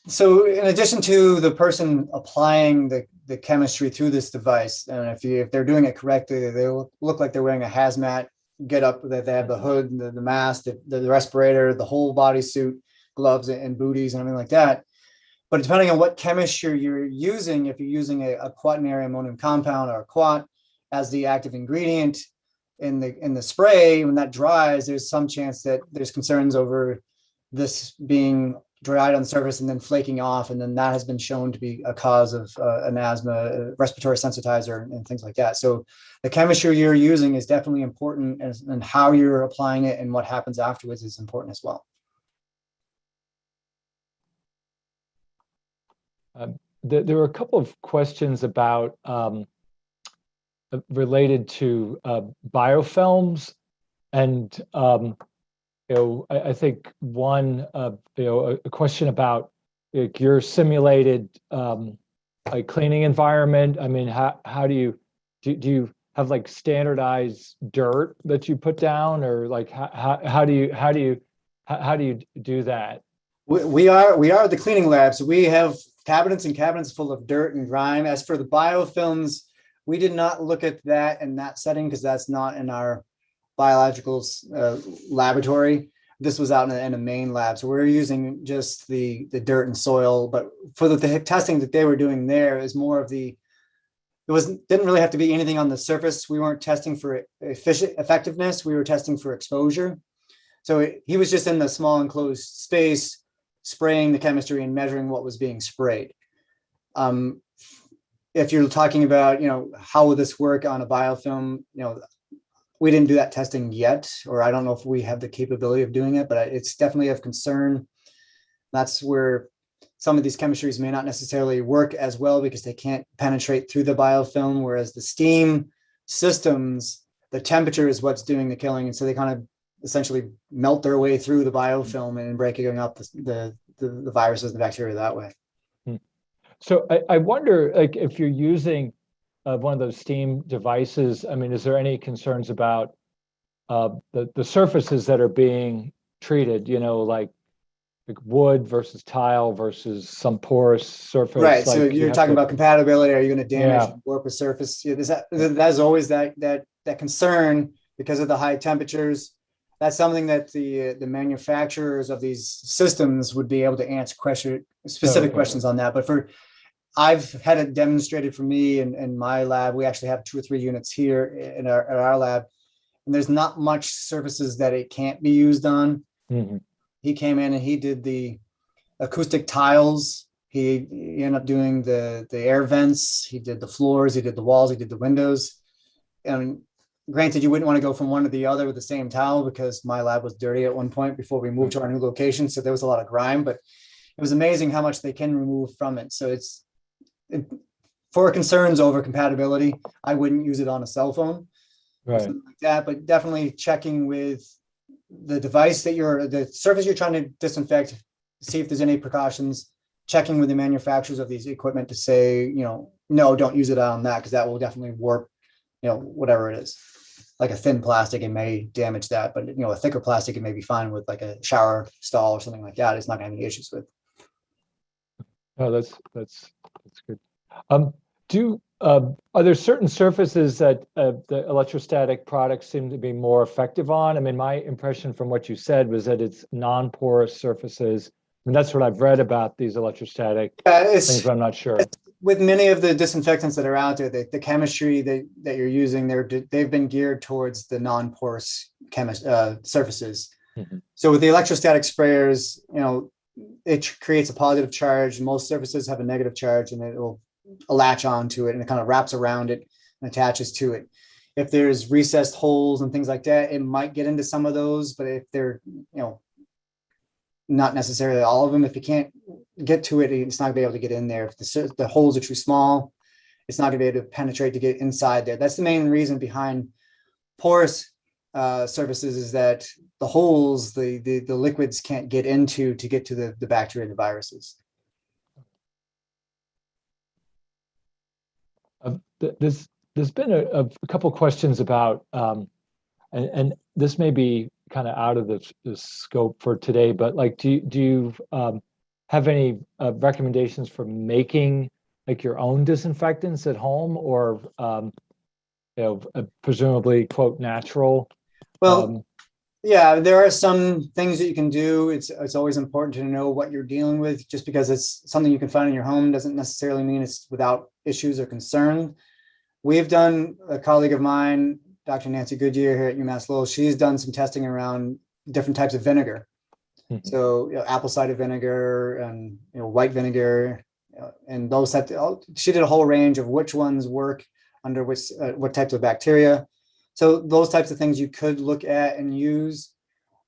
so in addition to the person applying the chemistry through this device, and if they're doing it correctly, they look like they're wearing a hazmat get up, that they have the hood, the mask, the respirator, the whole body suit, gloves and booties and everything like that. But depending on what chemistry you're using, if you're using a quaternary ammonium compound or a quat as the active ingredient in the spray, when that dries, there's some chance that there's concerns over this being dried on the surface and then flaking off, and then that has been shown to be a cause of an asthma respiratory sensitizer and things like that. So the chemistry you're using is definitely important, and how you're applying it and what happens afterwards is important as well. There were a couple of questions about related to biofilms, and I think one a question about like your simulated like cleaning environment. I mean, how do you have like standardized dirt that you put down, or like how do you do that? We are the cleaning lab, so we have cabinets and cabinets full of dirt and grime. As for the biofilms, we did not look at that in that setting because that's not in our biologicals laboratory. This was out in a main lab, so we're using just the dirt and soil. But for the testing that they were doing there is more of the didn't really have to be anything on the surface. We weren't testing for effectiveness. We were testing for exposure. So he was just in the small enclosed space, spraying the chemistry and measuring what was being sprayed. If you're talking about, how will this work on a biofilm, we didn't do that testing yet, or I don't know if we have the capability of doing it, but it's definitely of concern. That's where some of these chemistries may not necessarily work as well because they can't penetrate through the biofilm, whereas the steam systems, the temperature is what's doing the killing. And so they kind of essentially melt their way through the biofilm and breaking up the viruses and bacteria that way. So I wonder, like, if you're using one of those steam devices, I mean, is there any concerns about the surfaces that are being treated, like wood versus tile versus some porous surface? Right. Like, so you're talking about compatibility. Are you going to damage, Yeah. warp a surface? Yeah, there's always that concern because of the high temperatures. That's something that the manufacturers of these systems would be able to answer specific questions on that. But I've had it demonstrated for me in my lab. We actually have 2 or 3 units here in our lab, and there's not much surfaces that it can't be used on. Mm-hmm. He came in and he did the acoustic tiles. He ended up doing the air vents. He did the floors. He did the walls. He did the windows. And granted, you wouldn't want to go from one to the other with the same tile because my lab was dirty at one point before we moved to our new location. So there was a lot of grime, but it was amazing how much they can remove from it. So for concerns over compatibility, I wouldn't use it on a cell phone, Right. something like that, but definitely checking with the device the surface you're trying to disinfect, see if there's any precautions, checking with the manufacturers of these equipment to say, no, don't use it on that because that will definitely warp, whatever it is. Like a thin plastic, it may damage that, but a thicker plastic, it may be fine with like a shower stall or something like that. It's not going to have any issues with. Oh, that's good. Are there certain surfaces that the electrostatic products seem to be more effective on? I mean, my impression from what you said was that it's non-porous surfaces. I mean, that's what I've read about these electrostatic things, but I'm not sure. With many of the disinfectants that are out there, the chemistry that you're using, they've been geared towards the non-porous surfaces. Mm-hmm. So with the electrostatic sprayers, it creates a positive charge. Most surfaces have a negative charge, and it will latch onto it, and it kind of wraps around it and attaches to it. If there's recessed holes and things like that, it might get into some of those, but if they're, not necessarily all of them, if you can't get to it, it's not gonna be able to get in there. If the holes are too small, it's not gonna be able to penetrate to get inside there. That's the main reason behind porous surfaces, is that the holes, the liquids can't get into to get to the bacteria and the viruses. There's been a couple questions about, and this may be kind of out of the scope for today, but like, do you have any recommendations for making like your own disinfectants at home, or presumably quote natural? Well, yeah, there are some things that you can do. It's always important to know what you're dealing with. Just because it's something you can find in your home doesn't necessarily mean it's without issues or concern. We've done, a colleague of mine, Dr. Nancy Goodyear here at UMass Lowell, she's done some testing around different types of vinegar. Mm-hmm. So apple cider vinegar and white vinegar, and those she did a whole range of which ones work under what types of bacteria. So those types of things you could look at and use.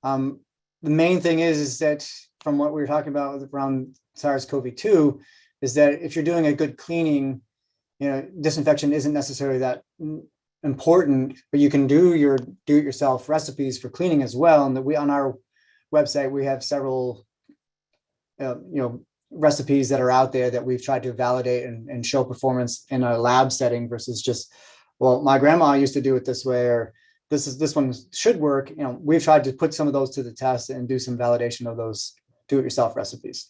The main thing is that from what we were talking about around SARS-CoV-2, is that if you're doing a good cleaning, disinfection isn't necessarily that important, but you can do your do-it-yourself recipes for cleaning as well. And that on our website, we have several, recipes that are out there that we've tried to validate and show performance in a lab setting versus just, well, my grandma used to do it this way, or this one should work. We've tried to put some of those to the test and do some validation of those do-it-yourself recipes.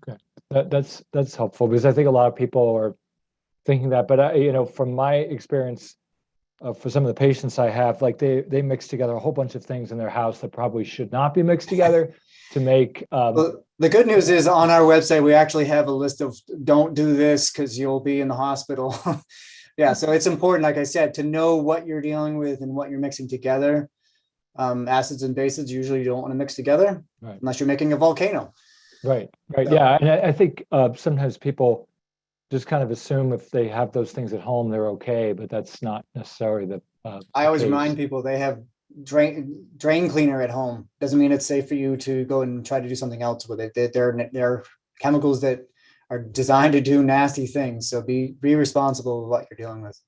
Okay, that's helpful, because I think a lot of people are thinking that, but from my experience, for some of the patients I have, like they mix together a whole bunch of things in their house that probably should not be mixed together to make. Well, the good news is on our website, we actually have a list of don't do this because you'll be in the hospital. Yeah, so it's important, like I said, to know what you're dealing with and what you're mixing together. Acids and bases usually you don't want to mix together, Right. unless you're making a volcano. Right. So- Yeah. And I think sometimes people just kind of assume if they have those things at home, they're okay, but that's not necessarily the I always case. remind people they have drain cleaner at home. Doesn't mean it's safe for you to go and try to do something else with it. They're chemicals that are designed to do nasty things. So be responsible with what you're dealing with.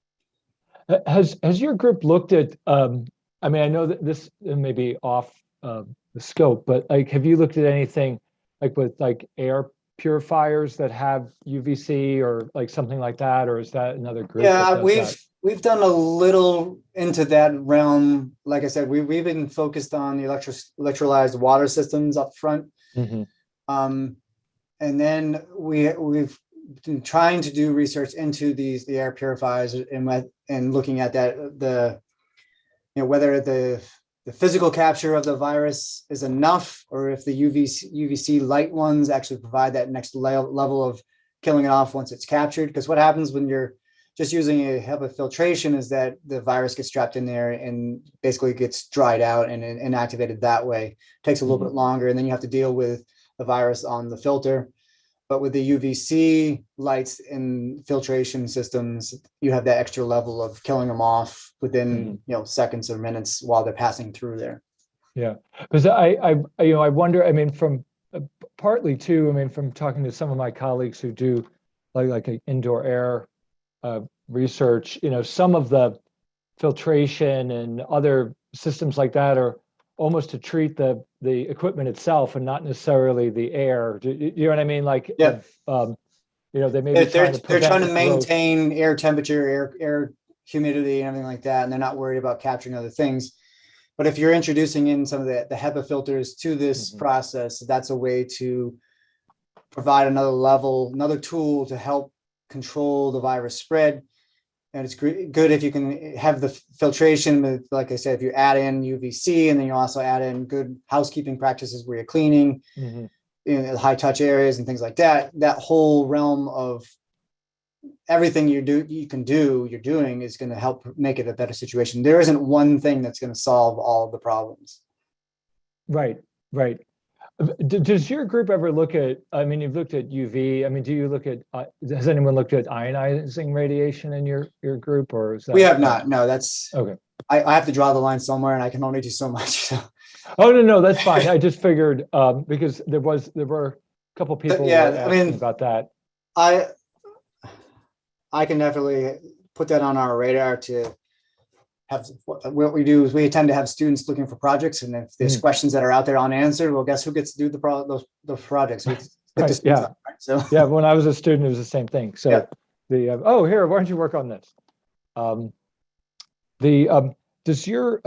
Has your group looked at, I mean, I know that this may be off the scope, but like, have you looked at anything like with like air purifiers that have UVC or like something like that, or is that another group? Yeah, that does that? we've done a little into that realm. Like I said, we've been focused on the electrolyzed water systems up front. Mhm. And then we've been trying to do research into the air purifiers and looking at that whether the physical capture of the virus is enough, or if the UVC light ones actually provide that next level of killing it off once it's captured. Because what happens when you're just using a HEPA filtration is that the virus gets trapped in there and basically gets dried out and inactivated that way. It takes a little bit longer, and then you have to deal with the virus on the filter. But with the UVC lights and filtration systems, you have that extra level of killing them off within seconds or minutes while they're passing through there. Yeah, because I wonder. I mean, from partly too. I mean, from talking to some of my colleagues who do like indoor air research, some of the filtration and other systems like that are almost to treat the equipment itself and not necessarily the air. You know what I mean? Like, Yeah. they may be They're trying to growth. maintain air temperature, air humidity, and everything like that, and they're not worried about capturing other things. But if you're introducing in some of the HEPA filters to this process, that's a way to provide another tool to help control the virus spread. And it's good if you can have the filtration with, like I said, if you add in UVC, and then you also add in good housekeeping practices where you're cleaning in high touch areas and things like that. That whole realm of everything you're doing is going to help make it a better situation. There isn't one thing that's going to solve all of the problems. Right. Does your group ever look at, I mean, you've looked at UV, I mean, do you look at, has anyone looked at ionizing radiation in your group, or is that? We have not, no, that's, okay. I have to draw the line somewhere, and I can only do so much. So. Oh, no, that's fine. I just figured, because there were a couple people who were asking about that. I can definitely put that on our radar to have. What we do is we tend to have students looking for projects, and if there's questions that are out there unanswered, well, guess who gets to do those projects? Right, yeah. Up, right? So yeah, when I was a student, it was the same thing. So here, why don't you work on this? Does your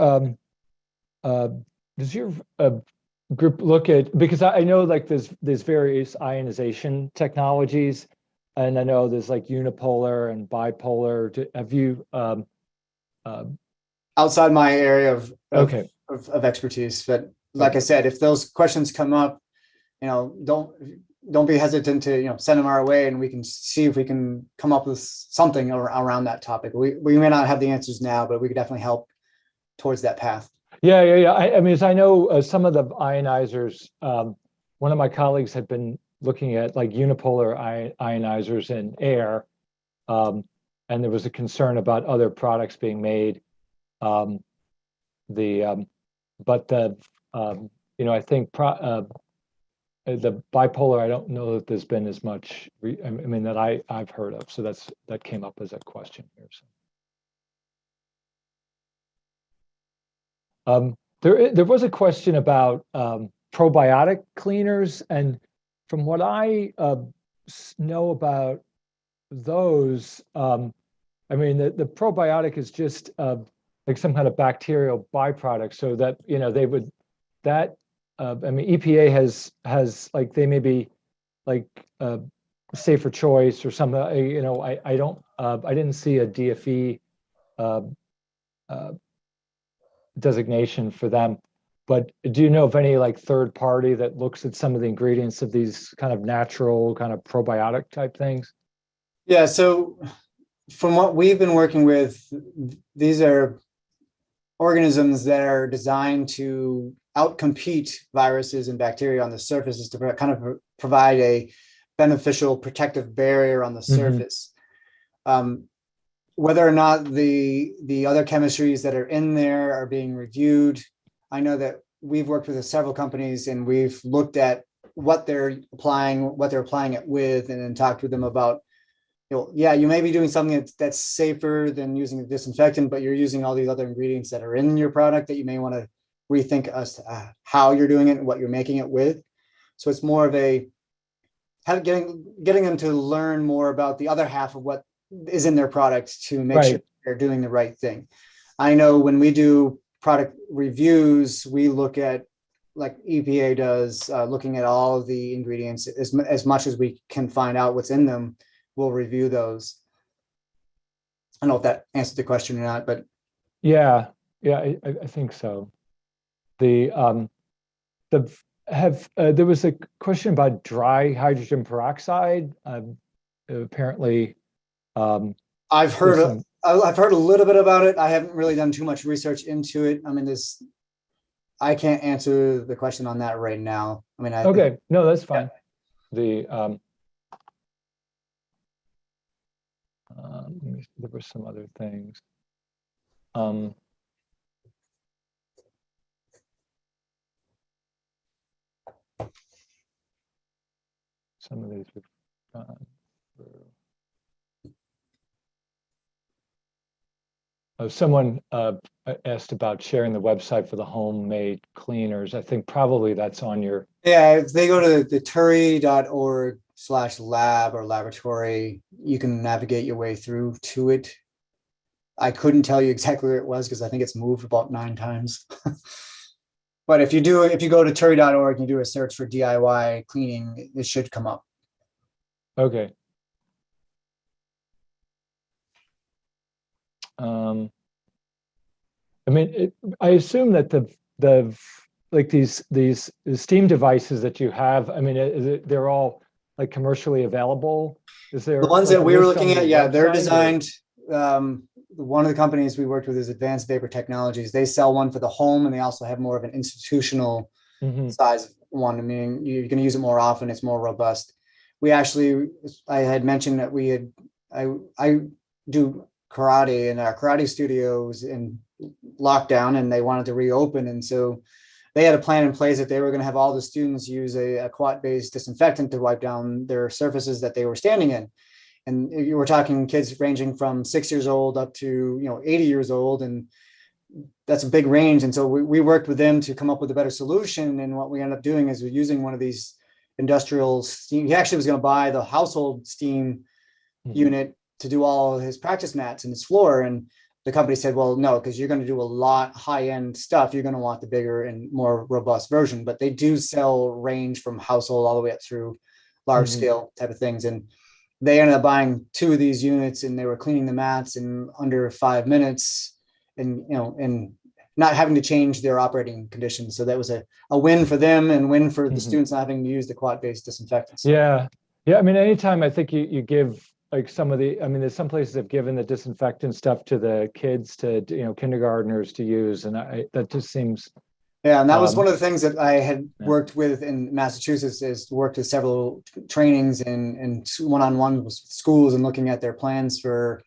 group look at, because I know like there's various ionization technologies, and I know there's like unipolar and bipolar. Have you outside my area of expertise, but like I said, if those questions come up, don't be hesitant to send them our way, and we can see if we can come up with something around that topic. We may not have the answers now, but we could definitely help towards that path. Yeah. I mean, as I know, some of the ionizers, one of my colleagues had been looking at like unipolar ionizers in air, and there was a concern about other products being made. I think the bipolar, I don't know that there's been as much, I mean, that I've heard of. So that came up as a question here. So. There was a question about probiotic cleaners, and from what I know about those, I mean, the probiotic is just like some kind of bacterial byproduct, so that they would I mean, EPA has like, they may be like safer choice or something. I didn't see a DFE designation for them. But do you know of any like third party that looks at some of the ingredients of these kind of natural kind of probiotic type things? Yeah, so from what we've been working with, these are organisms that are designed to outcompete viruses and bacteria on the surfaces to kind of provide a beneficial protective barrier on the surface. Whether or not the other chemistries that are in there are being reviewed, I know that we've worked with several companies and we've looked at what they're applying it with, and then talked with them about, yeah, you may be doing something that's safer than using a disinfectant, but you're using all these other ingredients that are in your product that you may want to rethink as to how you're doing it and what you're making it with. So it's more of a getting them to learn more about the other half of what is in their product to make sure they're doing the right thing. I know when we do product reviews, we look at, like EPA does, looking at all of the ingredients as much as we can find out what's in them. We'll review those. I don't know if that answered the question or not, but yeah, I think so. There was a question about dry hydrogen peroxide. Apparently, I've heard a little bit about it. I haven't really done too much research into it. I mean, I can't answer the question on that right now. I mean, okay, no, that's fine. Yeah. There were some other things. Some of these we've gone through. Someone asked about sharing the website for the homemade cleaners. I think probably that's on your. Yeah, if they go to the turi.org/lab or laboratory, you can navigate your way through to it. I couldn't tell you exactly where it was because I think it's moved about 9 times. But if you go to turi.org and you do a search for DIY cleaning, it should come up. Okay. I mean, I assume that the like these steam devices that you have, I mean, they're all like commercially available. Is there the ones like that a we were list on looking the at? Yeah, they're website, designed. One of the companies we worked with is Advanced Vapor Technologies. They sell one for the home, and they also have more of an institutional size one. I mean, you're going to use it more often. It's more robust. I had mentioned that I do karate, and our karate studio was in lockdown and they wanted to reopen. And so they had a plan in place that they were going to have all the students use a quat-based disinfectant to wipe down their surfaces that they were standing in. And you were talking kids ranging from 6 years old up to 80 years old, and that's a big range. And so we worked with them to come up with a better solution. And what we ended up doing is we're using one of these industrial steam. He actually was going to buy the household steam unit to do all his practice mats in his floor. And the company said, well, no, because you're going to do a lot high-end stuff. You're going to want the bigger and more robust version. But they do sell range from household all the way up through large scale type of things. And they ended up buying 2 of these units, and they were cleaning the mats in under 5 minutes, and and not having to change their operating conditions. So that was a win for them and win for the students not having to use the quad-based disinfectants. Yeah. I mean, anytime I think you give like there's some places have given the disinfectant stuff to the kids, to kindergartners to use, and that just seems. Yeah, and that was one of the things that I had worked with in Massachusetts, is worked with several trainings and one-on-one with schools and looking at their plans for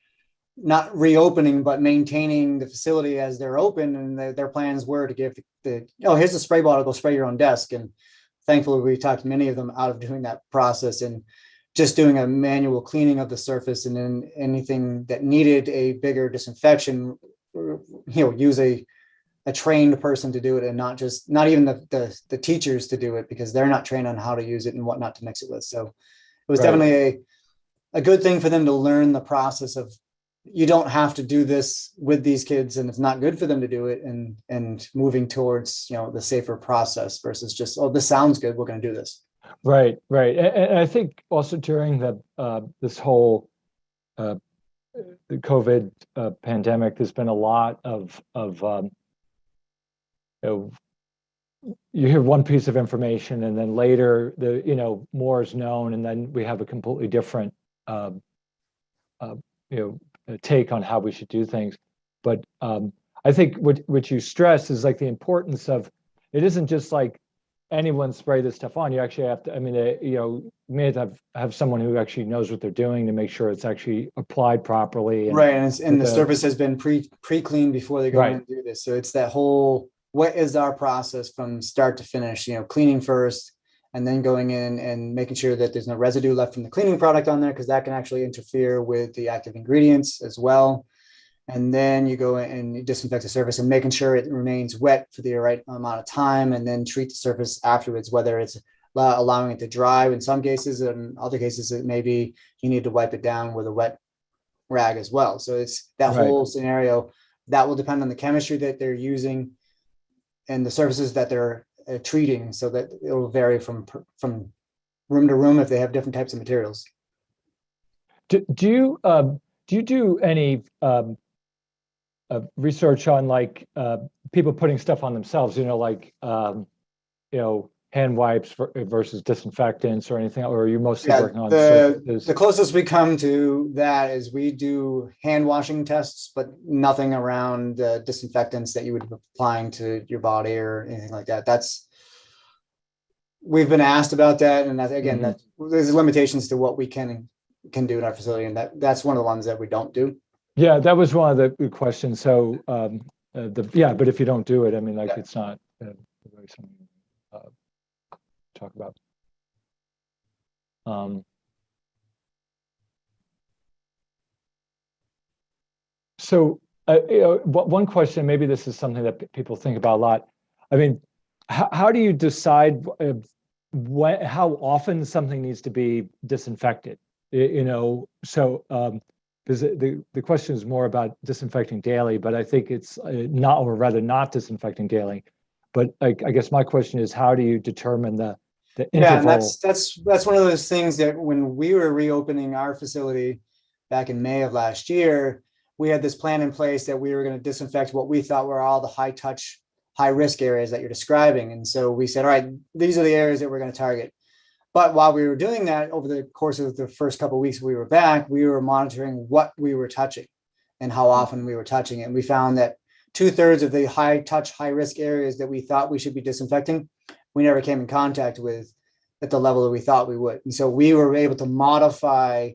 not reopening, but maintaining the facility as they're open. And their plans were to give here's a spray bottle, go spray your own desk. And thankfully, we talked many of them out of doing that process and just doing a manual cleaning of the surface. And then anything that needed a bigger disinfection, use a trained person to do it, and not even the teachers to do it, because they're not trained on how to use it and what not to mix it with. So it was definitely a good thing for them to learn the process of, you don't have to do this with these kids, and it's not good for them to do it, and moving towards the safer process versus just, oh, this sounds good, we're going to do this. Right. And I think also during this whole the COVID pandemic, there's been a lot of you hear one piece of information and then later more is known, and then we have a completely different take on how we should do things. But I think what you stress is like the importance of, it isn't just like anyone spray this stuff on. You actually have to, I mean, you may have someone who actually knows what they're doing to make sure it's actually applied properly. And, right, and the surface has been pre-cleaned before they go in and do this. So it's that whole, what is our process from start to finish? Cleaning first, and then going in and making sure that there's no residue left from the cleaning product on there, because that can actually interfere with the active ingredients as well. And then you go in and you disinfect the surface and making sure it remains wet for the right amount of time, and then treat the surface afterwards, whether it's allowing it to dry in some cases, and other cases it may be you need to wipe it down with a wet rag as well. So it's that whole scenario that will depend on the chemistry that they're using and the surfaces that they're treating, so that it will vary from room to room if they have different types of materials. Do you do any research on like people putting stuff on themselves, hand wipes versus disinfectants or anything, or are you mostly working on the closest we come to that is we do hand washing tests, but nothing around disinfectants that you would be applying to your body or anything like that. We've been asked about that, and that, again, that there's limitations to what we can do in our facility, and that's one of the ones that we don't do. Yeah, that was one of the questions. So but if you don't do it, I mean, it's not really something talk about. So one question, maybe this is something that people think about a lot. I mean, how do you decide how often something needs to be disinfected? So because the question is more about disinfecting daily, but I think it's not, or rather not disinfecting daily. But I guess my question is, how do you determine the interval? And that's one of those things that when we were reopening our facility back in May of last year, we had this plan in place that we were going to disinfect what we thought were all the high touch, high risk areas that you're describing. And so we said, all right, these are the areas that we're going to target. But while we were doing that, over the course of the first couple of weeks we were back, we were monitoring what we were touching and how often we were touching it. And we found that 2/3 of the high touch, high risk areas that we thought we should be disinfecting, we never came in contact with at the level that we thought we would. And so we were able to modify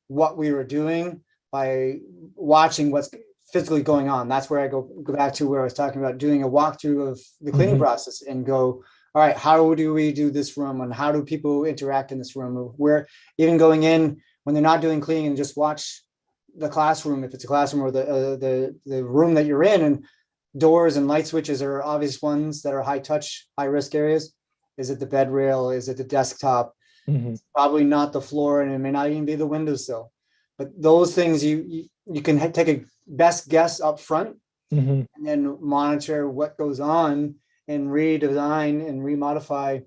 what we were doing by watching what's physically going on. That's where I go back to where I was talking about doing a walkthrough of the cleaning process and go, all right, how do we do this room, and how do people interact in this room? We're even going in when they're not doing cleaning and just watch the classroom, if it's a classroom, or the room that you're in, and doors and light switches are obvious ones that are high touch, high risk areas. Is it the bed rail? Is it the desktop? It's probably not the floor, and it may not even be the windowsill. But those things you can take a best guess up front, and then monitor what goes on and redesign and remodify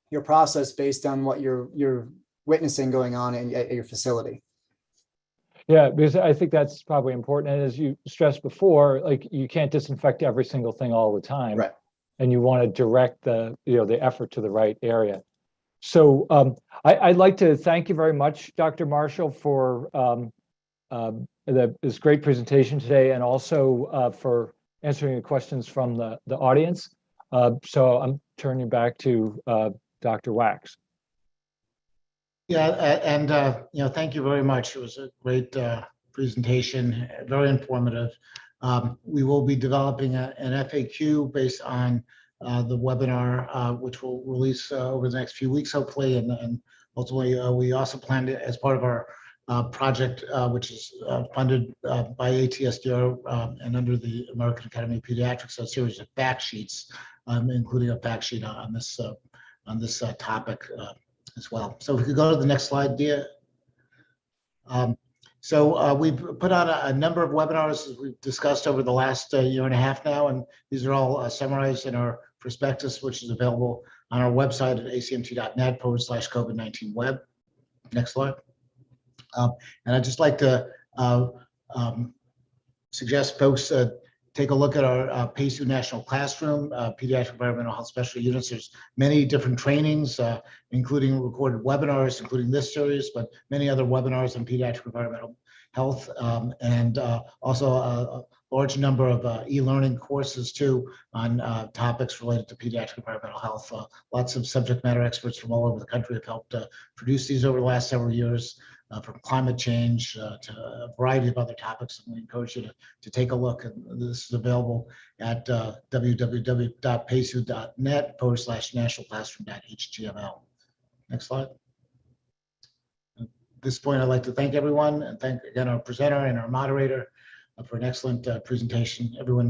your process based on what you're witnessing going on at your facility. Yeah, because I think that's probably important. And as you stressed before, like you can't disinfect every single thing all the time, right? And you want to direct the effort to the right area. So I'd like to thank you very much, Dr. Marshall, for this great presentation today, and also for answering the questions from the audience. So I'm turning back to Dr. Wax. Yeah, and thank you very much. It was a great presentation, very informative. We will be developing an FAQ based on the webinar, which we'll release over the next few weeks, hopefully, and ultimately we also plan to, as part of our project, which is funded by ATSDR and under the American Academy of Pediatrics, a series of fact sheets, including a fact sheet on this topic as well. So if we could go to the next slide, Dia. So we've put on a number of webinars, as we've discussed over the last year and a half now, and these are all summarized in our prospectus, which is available on our website at acmt.net/COVID-19 web. Next slide. And I'd just like to Suggest folks take a look at our PACU National Classroom, Pediatric Environmental Health Special Units. There's many different trainings, including recorded webinars, including this series, but many other webinars on pediatric environmental health, and also a large number of e-learning courses too on topics related to pediatric environmental health. Lots of subject matter experts from all over the country have helped produce these over the last several years, from climate change to a variety of other topics. And we encourage you to take a look. And this is available at www.pacu.net/nationalclassroom.html. Next slide. At this point, I'd like to thank everyone and thank again our presenter and our moderator for an excellent presentation. Everyone